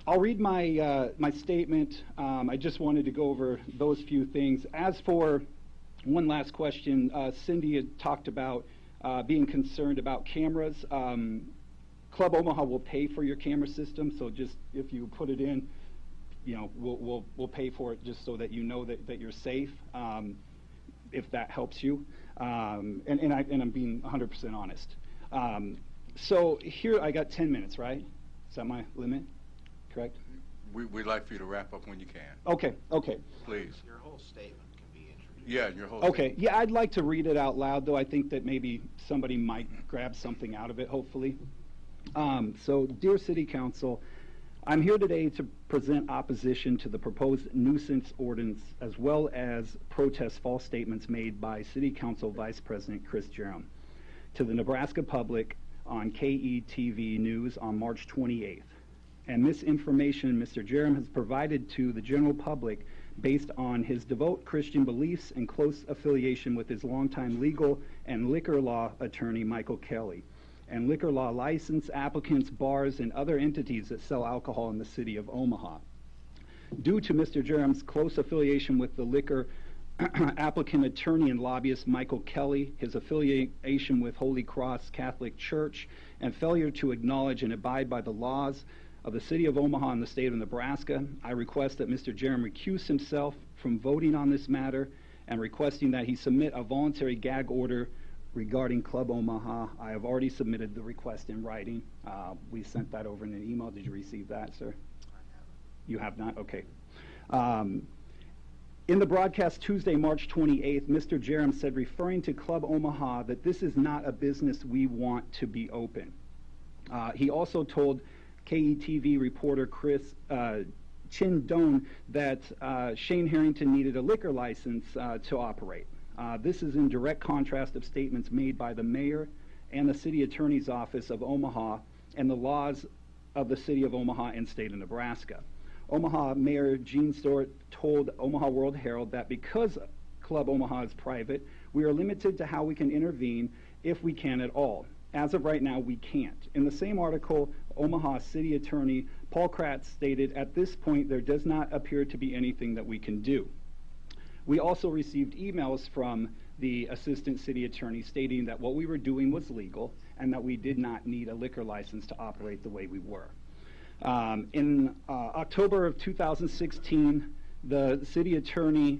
I'll read my my statement. I just wanted to go over those few things. As for one last question, Cindy had talked about being concerned about cameras. Club Omaha will pay for your camera system, so just if you put it in, you know, we'll pay for it just so that you know that you're safe, if that helps you. And I'm being 100% honest. So here I got 10 minutes, right? Is that my limit? Correct? We'd like for you to wrap up when you can. Okay, okay. Please. Your whole statement can be introduced. Yeah, your whole Okay, statement. yeah, I'd like to read it out loud, though. I think that maybe somebody might grab something out of it, hopefully. So, dear City Council, I'm here today to present opposition to the proposed nuisance ordinance, as well as protest false statements made by City Council Vice President Chris Jerem to the Nebraska public on KETV News on March 28th. And this information Mr. Jerem has provided to the general public based on his devout Christian beliefs and close affiliation with his longtime legal and liquor law attorney, Michael Kelly, and liquor law license applicants, bars, and other entities that sell alcohol in the city of Omaha. Due to Mr. Jerem's close affiliation with the liquor applicant attorney and lobbyist Michael Kelly, his affiliation with Holy Cross Catholic Church, and failure to acknowledge and abide by the laws of the City of Omaha and the State of Nebraska, I request that Mr. Jerem recuse himself from voting on this matter and requesting that he submit a voluntary gag order regarding Club Omaha. I have already submitted the request in writing. We sent that over in an email. Did you receive that, sir? I haven't. You have not? Okay. In the broadcast Tuesday, March 28th, Mr. Jerem said, referring to Club Omaha, that this is not a business we want to be open. He also told KETV reporter Chris Chindon that Shane Harrington needed a liquor license to operate. This is in direct contrast of statements made by the mayor and the city attorney's office of Omaha and the laws of the city of Omaha and state of Nebraska. Omaha Mayor Gene Stewart told Omaha World Herald that because Club Omaha is private, we are limited to how we can intervene if we can at all. As of right now, we can't. In the same article, Omaha City Attorney Paul Kratz stated, at this point, there does not appear to be anything that we can do. We also received emails from the Assistant City Attorney stating that what we were doing was legal and that we did not need a liquor license to operate the way we were. In October of 2016, the City Attorney's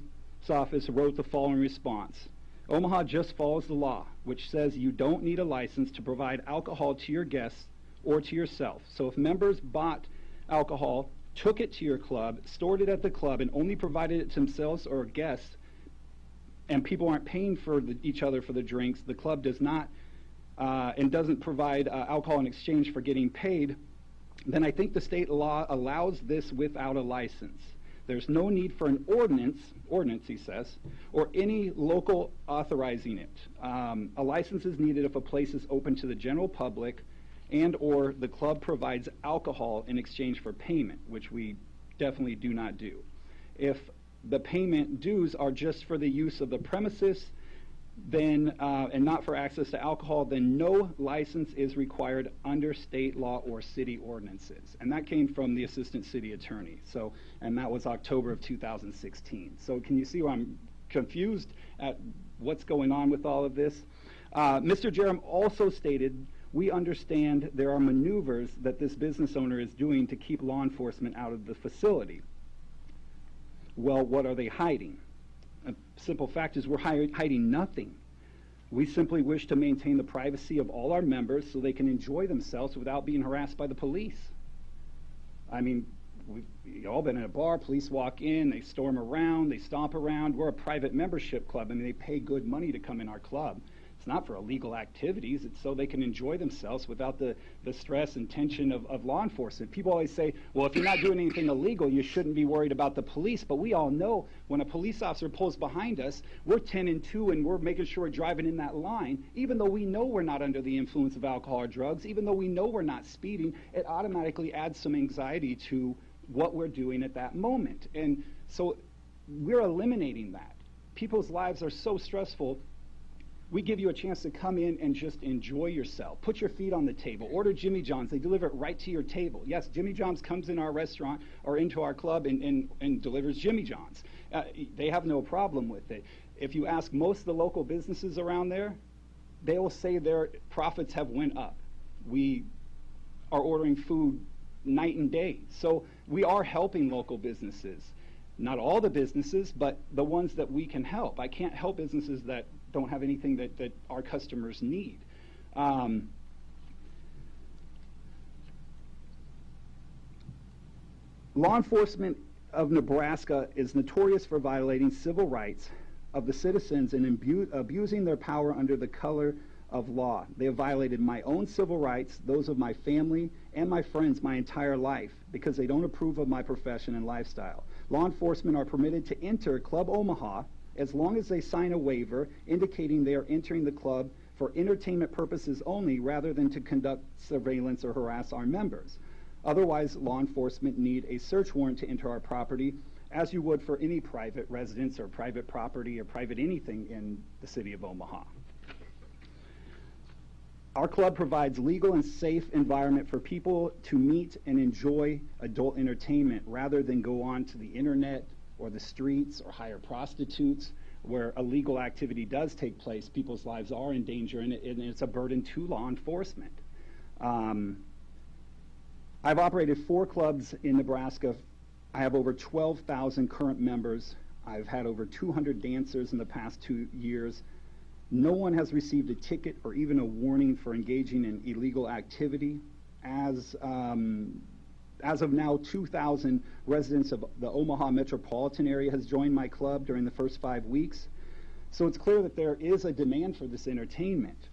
Office wrote the following response. Omaha just follows the law, which says you don't need a license to provide alcohol to your guests or to yourself. So if members bought alcohol, took it to your club, stored it at the club, and only provided it to themselves or guests, and people aren't paying for each other for the drinks, the club does not and doesn't provide alcohol in exchange for getting paid, then I think the state law allows this without a license. There's no need for an ordinance, he says, or any local authorizing it. A license is needed if a place is open to the general public and or the club provides alcohol in exchange for payment, which we definitely do not do. If the payment dues are just for the use of the premises, then and not for access to alcohol, then no license is required under state law or city ordinances. And that came from the Assistant City Attorney. So, and that was October of 2016. So can you see why I'm confused at what's going on with all of this? Mr. Jerem also stated, we understand there are maneuvers that this business owner is doing to keep law enforcement out of the facility. Well, what are they hiding? A simple fact is we're hiding nothing. We simply wish to maintain the privacy of all our members so they can enjoy themselves without being harassed by the police. I mean, we've all been in a bar, police walk in, they storm around, they stomp around. We're a private membership club. I mean, they pay good money to come in our club. It's not for illegal activities. It's so they can enjoy themselves without the stress and tension of law enforcement. People always say, well, if you're not doing anything illegal, you shouldn't be worried about the police. But we all know when a police officer pulls behind us, we're 10 and 2 and we're making sure we're driving in that line. Even though we know we're not under the influence of alcohol or drugs, even though we know we're not speeding, it automatically adds some anxiety to what we're doing at that moment. And so we're eliminating that. People's lives are so stressful. We give you a chance to come in and just enjoy yourself. Put your feet on the table. Order Jimmy John's. They deliver it right to your table. Yes, Jimmy John's comes in our restaurant or into our club and delivers Jimmy John's. They have no problem with it. If you ask most of the local businesses around there, they will say their profits have went up. We are ordering food night and day. So we are helping local businesses. Not all the businesses, but the ones that we can help. I can't help businesses that don't have anything that our customers need. Law enforcement of Nebraska is notorious for violating civil rights of the citizens and abusing their power under the color of law. They have violated my own civil rights, those of my family, and my friends my entire life because they don't approve of my profession and lifestyle. Law enforcement are permitted to enter Club Omaha as long as they sign a waiver indicating they are entering the club for entertainment purposes only rather than to conduct surveillance or harass our members. Otherwise, law enforcement need a search warrant to enter our property as you would for any private residence or private property or private anything in the city of Omaha. Our club provides legal and safe environment for people to meet and enjoy adult entertainment rather than go on to the internet or the streets or hire prostitutes where illegal activity does take place. People's lives are in danger and it's a burden to law enforcement. I've operated 4 clubs in Nebraska. I have over 12,000 current members. I've had over 200 dancers in the past 2 years. No one has received a ticket or even a warning for engaging in illegal activity. As As of now, 2,000 residents of the Omaha metropolitan area has joined my club during the first 5 weeks. So it's clear that there is a demand for this entertainment.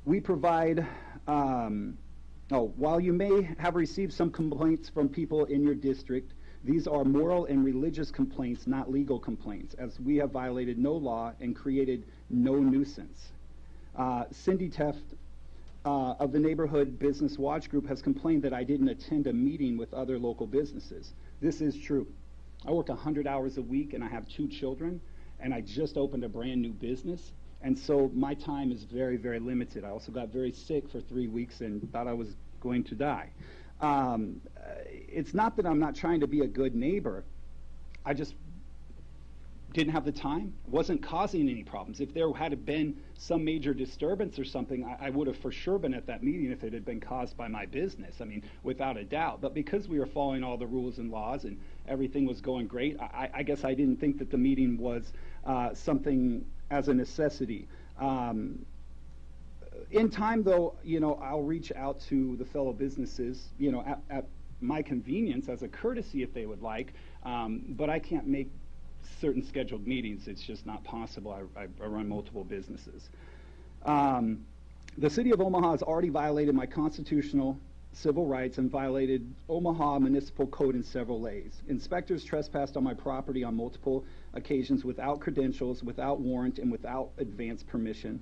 We provide, while you may have received some complaints from people in your district, these are moral and religious complaints, not legal complaints, as we have violated no law and created no nuisance. Cindy Teft of the Neighborhood Business Watch Group has complained that I didn't attend a meeting with other local businesses. This is true. I work 100 hours a week and I have 2 children, and I just opened a brand new business, and so my time is very, very limited. I also got very sick for 3 weeks and thought I was going to die. It's not that I'm not trying to be a good neighbor. I just didn't have the time, wasn't causing any problems. If there had been some major disturbance or something, I would have for sure been at that meeting if it had been caused by my business, I mean, without a doubt. But because we were following all the rules and laws and everything was going great, I guess I didn't think that the meeting was something as a necessity. In time, though, I'll reach out to the fellow businesses, at my convenience as a courtesy if they would like, but I can't make certain scheduled meetings. It's just not possible. I run multiple businesses. The city of Omaha has already violated my constitutional civil rights and violated Omaha municipal code in several ways. Inspectors trespassed on my property on multiple occasions without credentials, without warrant, and without advance permission.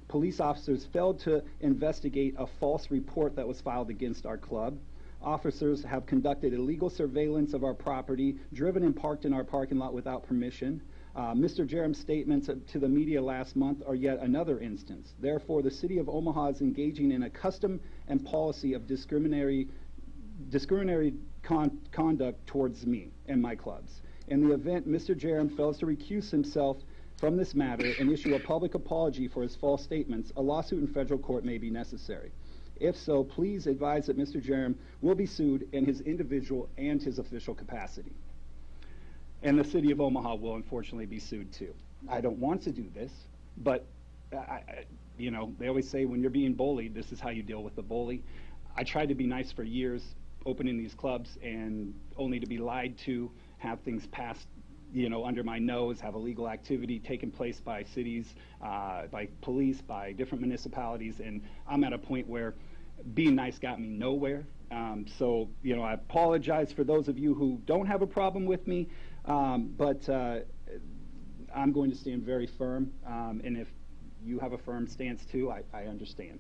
Police officers failed to investigate a false report that was filed against our club. Officers have conducted illegal surveillance of our property, driven and parked in our parking lot without permission. Mr. Jerem's statements to the media last month are yet another instance. Therefore, the city of Omaha is engaging in a custom and policy of discriminatory conduct towards me and my clubs. In the event Mr. Jerem fails to recuse himself from this matter and issue a public apology for his false statements, a lawsuit in federal court may be necessary. If so, please advise that Mr. Jerem will be sued in his individual and his official capacity. And the city of Omaha will unfortunately be sued too. I don't want to do this, but they always say when you're being bullied, this is how you deal with the bully. I tried to be nice for years, opening these clubs, and only to be lied to, have things passed under my nose, have illegal activity taking place by cities, by police, by different municipalities, and I'm at a point where being nice got me nowhere. So, I apologize for those of you who don't have a problem with me, but I'm going to stand very firm, and if you have a firm stance too, I understand.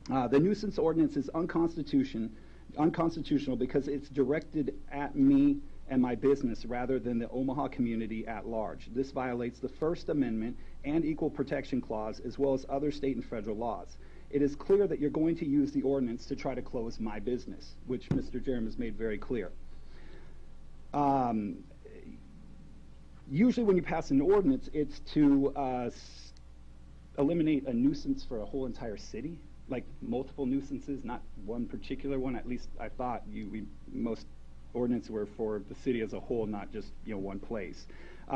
The nuisance ordinance is unconstitutional because it's directed at me and my business rather than the Omaha community at large. This violates the First Amendment and Equal Protection Clause, as well as other state and federal laws. It is clear that you're going to use the ordinance to try to close my business, which Mr. Jerem has made very clear. Usually when you pass an ordinance, it's to eliminate a nuisance for a whole entire city, like multiple nuisances, not one particular one. At least I thought most ordinances were for the city as a whole, not just one place.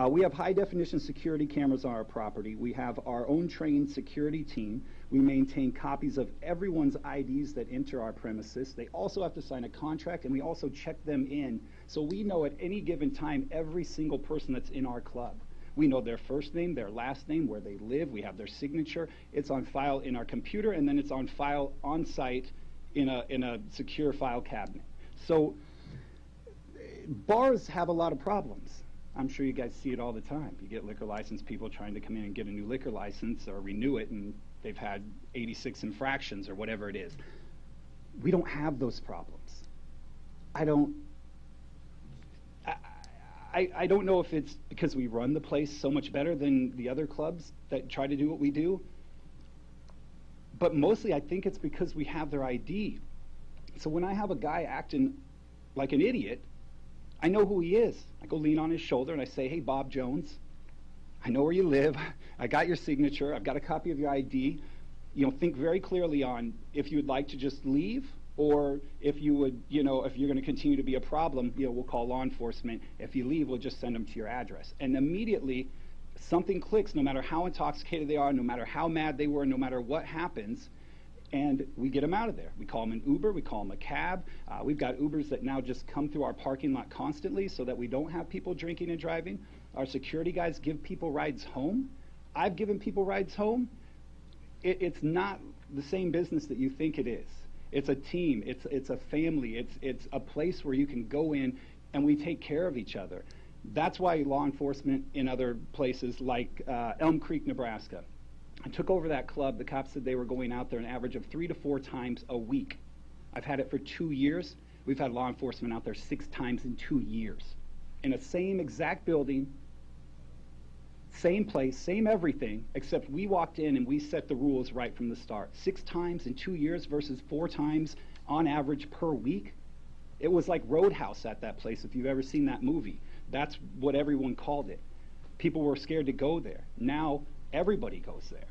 We have high-definition security cameras on our property. We have our own trained security team. We maintain copies of everyone's IDs that enter our premises. They also have to sign a contract, and we also check them in, so we know at any given time every single person that's in our club. We know their first name, their last name, where they live. We have their signature. It's on file in our computer, and then it's on file on site in a secure file cabinet. So bars have a lot of problems. I'm sure you guys see it all the time. You get liquor license people trying to come in and get a new liquor license or renew it, and they've had 86 infractions or whatever it is. We don't have those problems. I don't know if it's because we run the place so much better than the other clubs that try to do what we do, but mostly I think it's because we have their ID. So when I have a guy acting like an idiot, I know who he is. I go lean on his shoulder and I say, "Hey, Bob Jones, I know where you live. I got your signature. I've got a copy of your ID. Think very clearly on if you would like to just leave, or if you would, if you're going to continue to be a problem, we'll call law enforcement. If you leave, we'll just send them to your address." And immediately something clicks, no matter how intoxicated they are, no matter how mad they were, no matter what happens. and we get them out of there. We call them an Uber, we call them a cab. We've got Ubers that now just come through our parking lot constantly so that we don't have people drinking and driving. Our security guys give people rides home. I've given people rides home. It's not the same business that you think it is. It's a team, it's a family, it's a place where you can go in and we take care of each other. That's why law enforcement in other places like Elm Creek, Nebraska, I took over that club. The cops said they were going out there an average of 3 to 4 times a week. I've had it for 2 years. We've had law enforcement out there 6 times in 2 years. In the same exact building, same place, same everything, except we walked in and we set the rules right from the start. 6 times in 2 years versus 4 times on average per week. It was like Roadhouse at that place, if you've ever seen that movie. That's what everyone called it. People were scared to go there. Now everybody goes there.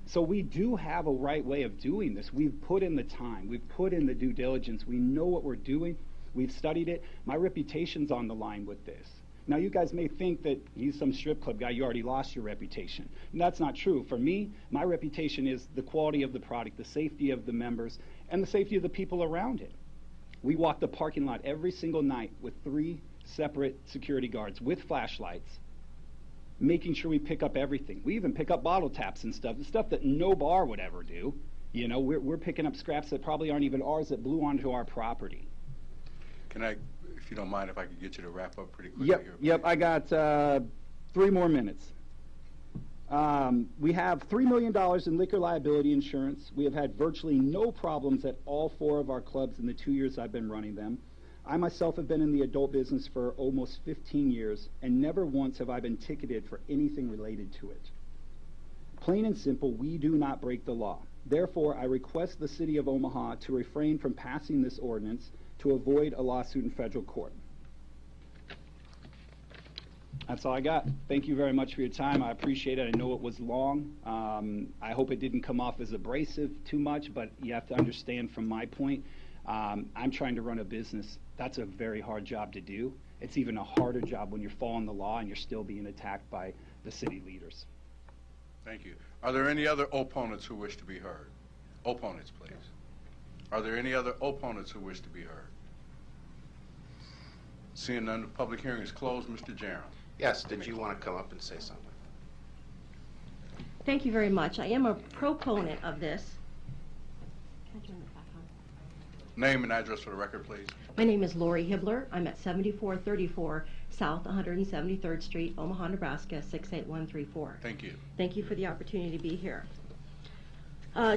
So we do have a right way of doing this. We've put in the time. We've put in the due diligence. We know what we're doing. We've studied it. My reputation's on the line with this. Now, you guys may think that he's some strip club guy. You already lost your reputation. And that's not true. For me, my reputation is the quality of the product, the safety of the members, and the safety of the people around it. We walk the parking lot every single night with 3 separate security guards with flashlights, making sure we pick up everything. We even pick up bottle taps and stuff, the stuff that no bar would ever do. You know, we're picking up scraps that probably aren't even ours that blew onto our property. Can I, if you don't mind, if I could get you to wrap up pretty quickly here? Yep, I got 3 more minutes. We have $3 million in liquor liability insurance. We have had virtually no problems at all 4 of our clubs in the 2 years I've been running them. I myself have been in the adult business for almost 15 years, and never once have I been ticketed for anything related to it. Plain and simple, we do not break the law. Therefore, I request the City of Omaha to refrain from passing this ordinance to avoid a lawsuit in federal court. That's all I got. Thank you very much for your time. I appreciate it. I know it was long. I hope it didn't come off as abrasive too much, but you have to understand from my point, I'm trying to run a business. That's a very hard job to do. It's even a harder job when you're following the law and you're still being attacked by the city leaders. Thank you. Are there any other opponents who wish to be heard? Opponents, please. Are there any other opponents who wish to be heard? Seeing none, the public hearing is closed. Mr. Jerem. Yes, did you want to come up and say something? Thank you very much. I am a proponent of this. Can I turn it back on? Name and address for the record, please. My name is Lori Hibbler. I'm at 7434 South 173rd Street, Omaha, Nebraska, 68134. Thank you. Thank you for the opportunity to be here.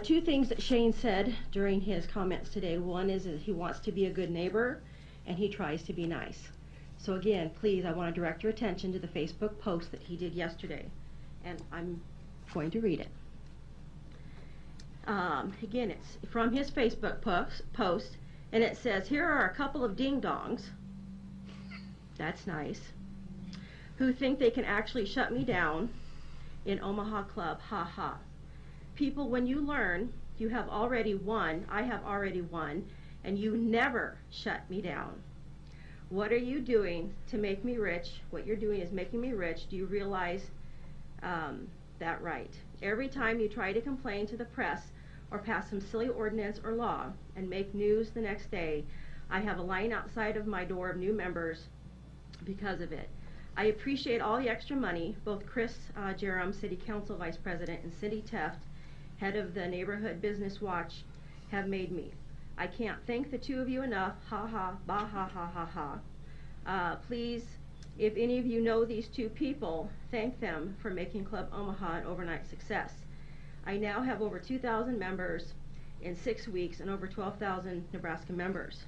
2 things that Shane said during his comments today. One is that he wants to be a good neighbor, and he tries to be nice. So again, please, I want to direct your attention to the Facebook post that he did yesterday, and I'm going to read it. Again, it's from his Facebook post, and it says, "Here are a couple of ding-dongs," that's nice, "who think they can actually shut me down in Omaha Club, ha ha. People, when you learn, you have already won, I have already won, and you never shut me down. What are you doing to make me rich? What you're doing is making me rich. Do you realize that right? Every time you try to complain to the press or pass some silly ordinance or law and make news the next day, I have a line outside of my door of new members because of it. I appreciate all the extra money both Chris Jerem, City Council Vice President, and Cindy Teft, head of the Neighborhood Business Watch, have made me. I can't thank the 2 of you enough. Ha ha, bah ha ha ha ha. Please, if any of you know these 2 people, thank them for making Club Omaha an overnight success. I now have over 2,000 members in 6 weeks and over 12,000 Nebraska members.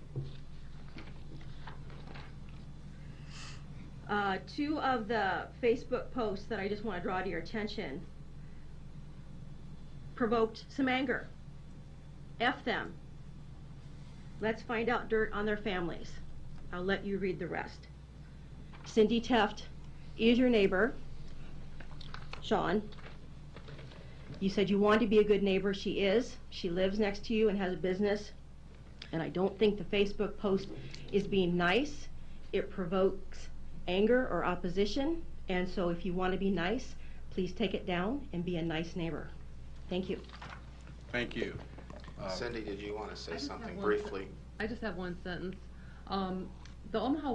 2 of the Facebook posts that I just want to draw to your attention provoked some anger. F them. Let's find out dirt on their families. I'll let you read the rest. Cindy Teft is your neighbor. Sean, you said you want to be a good neighbor. She is. She lives next to you and has a business. And I don't think the Facebook post is being nice. It provokes anger or opposition. And so if you want to be nice, please take it down and be a nice neighbor. Thank you. Thank you. Cindy, did you want to say something one briefly? I just have one sentence. The Omaha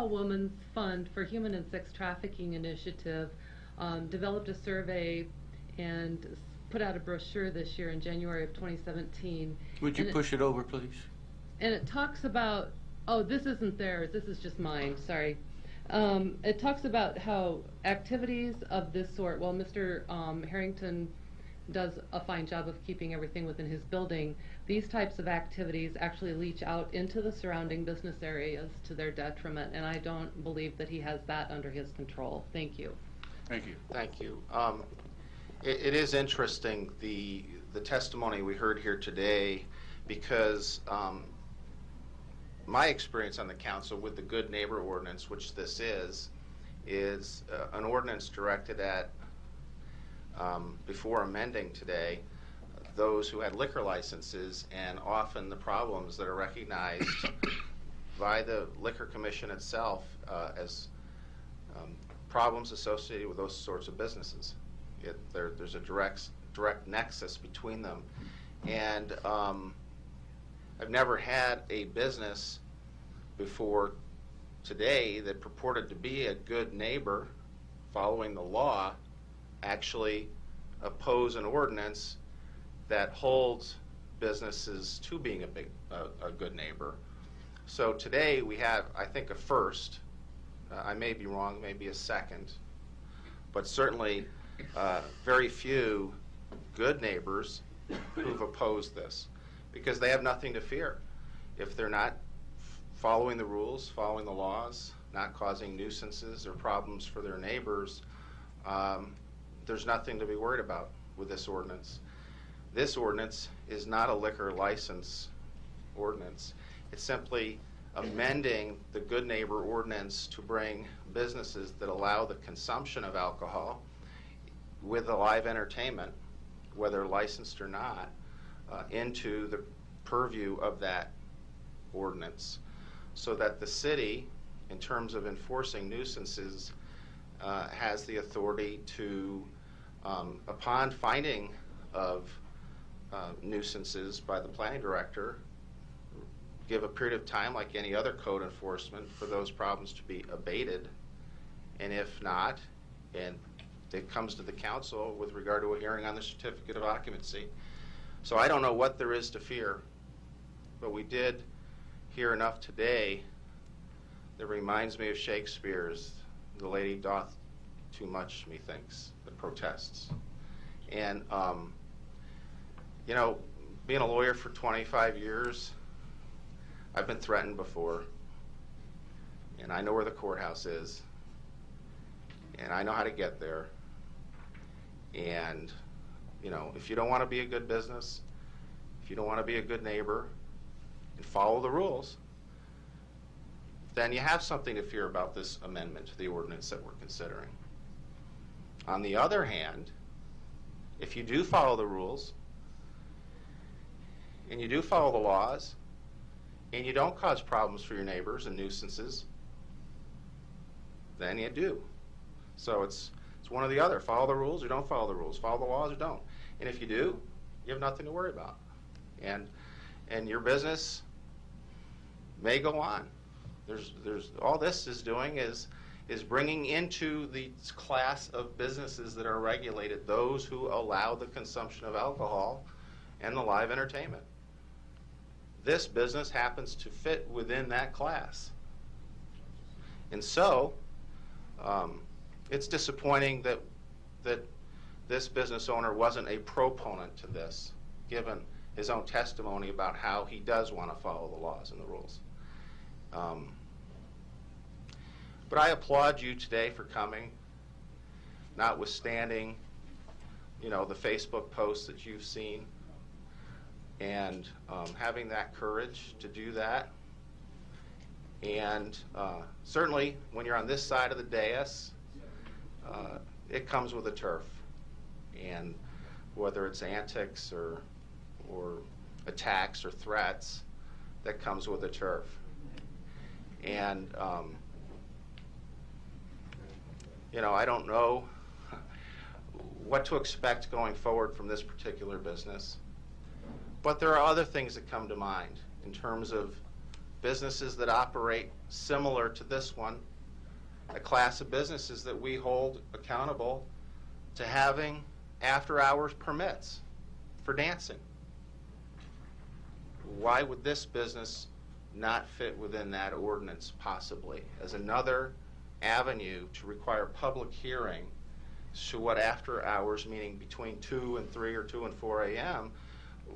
Women's Fund for Human and Sex Trafficking Initiative developed a survey and put out a brochure this year in January of 2017. Would you push it over, please? And it talks about, oh, this isn't theirs, this is just mine, sorry. It talks about how activities of this sort, well, Mr. Harrington does a fine job of keeping everything within his building. These types of activities actually leach out into the surrounding business areas to their detriment, and I don't believe that he has that under his control. Thank you. Thank you. Thank you. It is interesting, the testimony we heard here today, because my experience on the council with the Good Neighbor Ordinance, which this is an ordinance directed at, before amending today, those who had liquor licenses, and often the problems that are recognized by the Liquor Commission itself as problems associated with those sorts of businesses. There's a direct nexus between them. And I've never had a business before today that purported to be a good neighbor following the law actually oppose an ordinance that holds businesses to being a good neighbor. So today we have, I think, a first. I may be wrong, maybe a second, but certainly very few good neighbors who've opposed this, because they have nothing to fear. If they're not following the rules, following the laws, not causing nuisances or problems for their neighbors, there's nothing to be worried about with this ordinance. This ordinance is not a liquor license ordinance. It's simply amending the Good Neighbor Ordinance to bring businesses that allow the consumption of alcohol with the live entertainment, whether licensed or not, into the purview of that ordinance, so that the city, in terms of enforcing nuisances, has the authority to, upon finding of nuisances by the planning director, give a period of time like any other code enforcement for those problems to be abated, and if not, and it comes to the council with regard to a hearing on the certificate of occupancy. So I don't know what there is to fear, but we did hear enough today that reminds me of Shakespeare's "The lady doth too much, methinks," that protests. And you know, being a lawyer for 25 years, I've been threatened before, and I know where the courthouse is, and I know how to get there. And you know, if you don't want to be a good business, if you don't want to be a good neighbor and follow the rules, then you have something to fear about this amendment to the ordinance that we're considering. On the other hand, if you do follow the rules and you do follow the laws and you don't cause problems for your neighbors and nuisances, then you do. So it's one or the other. Follow the rules or don't follow the rules. Follow the laws or don't. And if you do, you have nothing to worry about. And your business may go on. There's all this is doing is bringing into the class of businesses that are regulated those who allow the consumption of alcohol and the live entertainment. This business happens to fit within that class. And so it's disappointing that this business owner wasn't a proponent to this, given his own testimony about how he does want to follow the laws and the rules. But I applaud you today for coming, notwithstanding, you know, the Facebook posts that you've seen, and having that courage to do that. And certainly, when you're on this side of the dais, it comes with a turf. And whether it's antics or attacks or threats, that comes with a turf. And you know, I don't know what to expect going forward from this particular business. But there are other things that come to mind in terms of businesses that operate similar to this one, a class of businesses that we hold accountable to having after-hours permits for dancing. Why would this business not fit within that ordinance possibly as another avenue to require public hearing as to what after hours, meaning between 2 and 3 or 2 and 4 a.m.,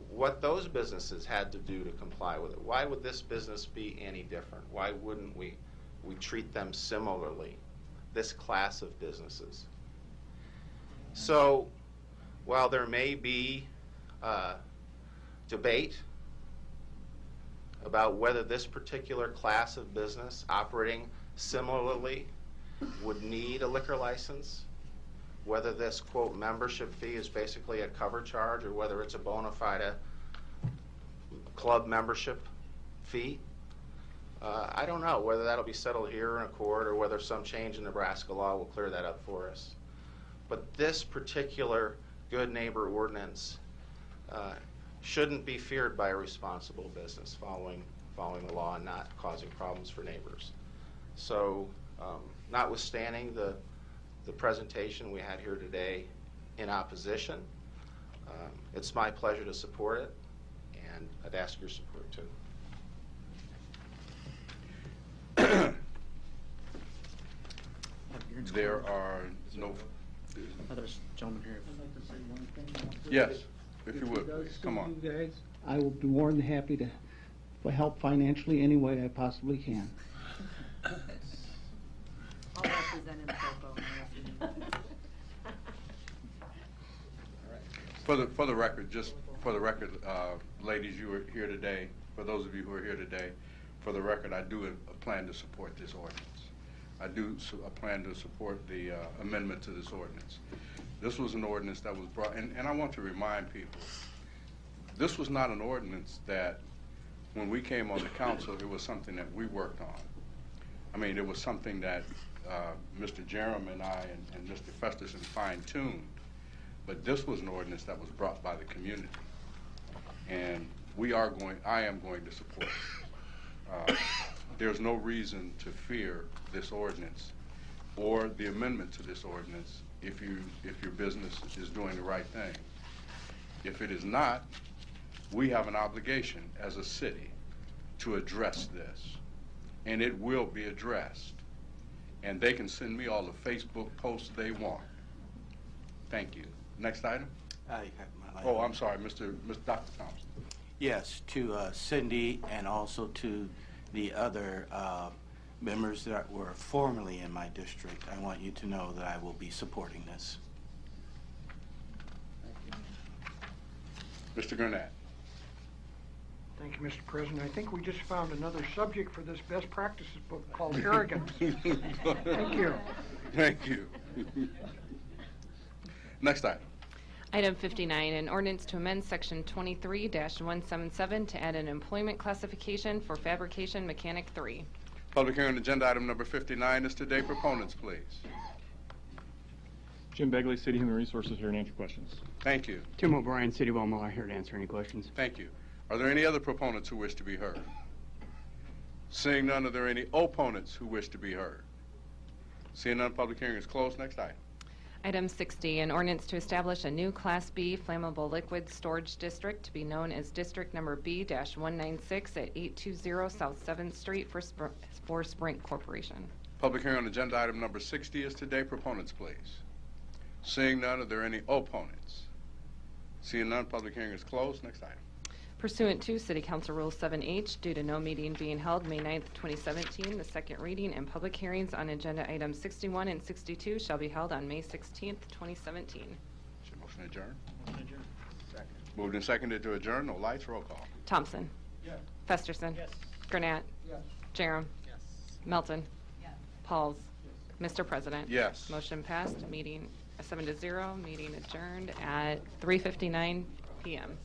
what those businesses had to do to comply with it? Why would this business be any different? Why wouldn't we treat them similarly, this class of businesses? So while there may be debate about whether this particular class of business operating similarly would need a liquor license, whether this, quote, membership fee is basically a cover charge or whether it's a bona fide club membership fee, I don't know whether that'll be settled here in a court or whether some change in Nebraska law will clear that up for us. But this particular good neighbor ordinance shouldn't be feared by a responsible business following the law and not causing problems for neighbors. So notwithstanding the presentation we had here today in opposition, it's my pleasure to support it, and I'd ask your support too. There are no... Others, gentlemen here. Yes, if you would, please. Come on. You guys, I will be more than happy to help financially any way I possibly can. I'll represent him, For the record, just for the record, ladies, you were here today. For those of you who are here today, for the record, I do plan to support this ordinance. I do plan to support the amendment to this ordinance. This was an ordinance that was brought, and I want to remind people, this was not an ordinance that, when we came on the council, it was something that we worked on. I mean, it was something that Mr. Jerem and I and Mr. Festerson fine-tuned. But this was an ordinance that was brought by the community, and I am going to support it. There's no reason to fear this ordinance or the amendment to this ordinance if your business is doing the right thing. If it is not, we have an obligation as a city to address this, and it will be addressed. And they can send me all the Facebook posts they want. Thank you. Next item? Oh, I'm sorry, Dr. Thompson. Yes, to Cindy and also to the other members that were formerly in my district, I want you to know that I will be supporting this. Mr. Gurnett. Thank you, Mr. President. I think we just found another subject for this best practices book called arrogance. Thank you. Thank you. Next item. Item 59, an ordinance to amend Section 23-177 to add an employment classification for fabrication mechanic 3. Public hearing on agenda item number 59 is today. Proponents, please. Jim Begley, City Human Resources, here to answer questions. Thank you. Tim O'Brien, City of Omaha, here to answer any questions. Thank you. Are there any other proponents who wish to be heard? Seeing none, are there any opponents who wish to be heard? Seeing none, public hearing is closed. Next item. Item 60, an ordinance to establish a new Class B flammable liquid storage district to be known as District Number B-196 at 820 South 7th Street for Sprint Corporation. Public hearing on agenda item number 60 is today. Proponents, please. Seeing none, are there any opponents? Seeing none, public hearing is closed. Next item. Pursuant to City Council Rule 7H, due to no meeting being held May 9th, 2017, the second reading and public hearings on agenda items 61 and 62 shall be held on May 16th, 2017. Is your motion adjourned? Motion adjourned. Second. Moved and seconded to adjourn. No lights. Roll call. Thompson. Yes. Festerson. Yes. Gurnett. Yes. Jerem. Yes. Melton. Yes. Pauls. Yes. Mr. President. Yes. Motion passed. Meeting 7-0. Meeting adjourned at 3:59 p.m.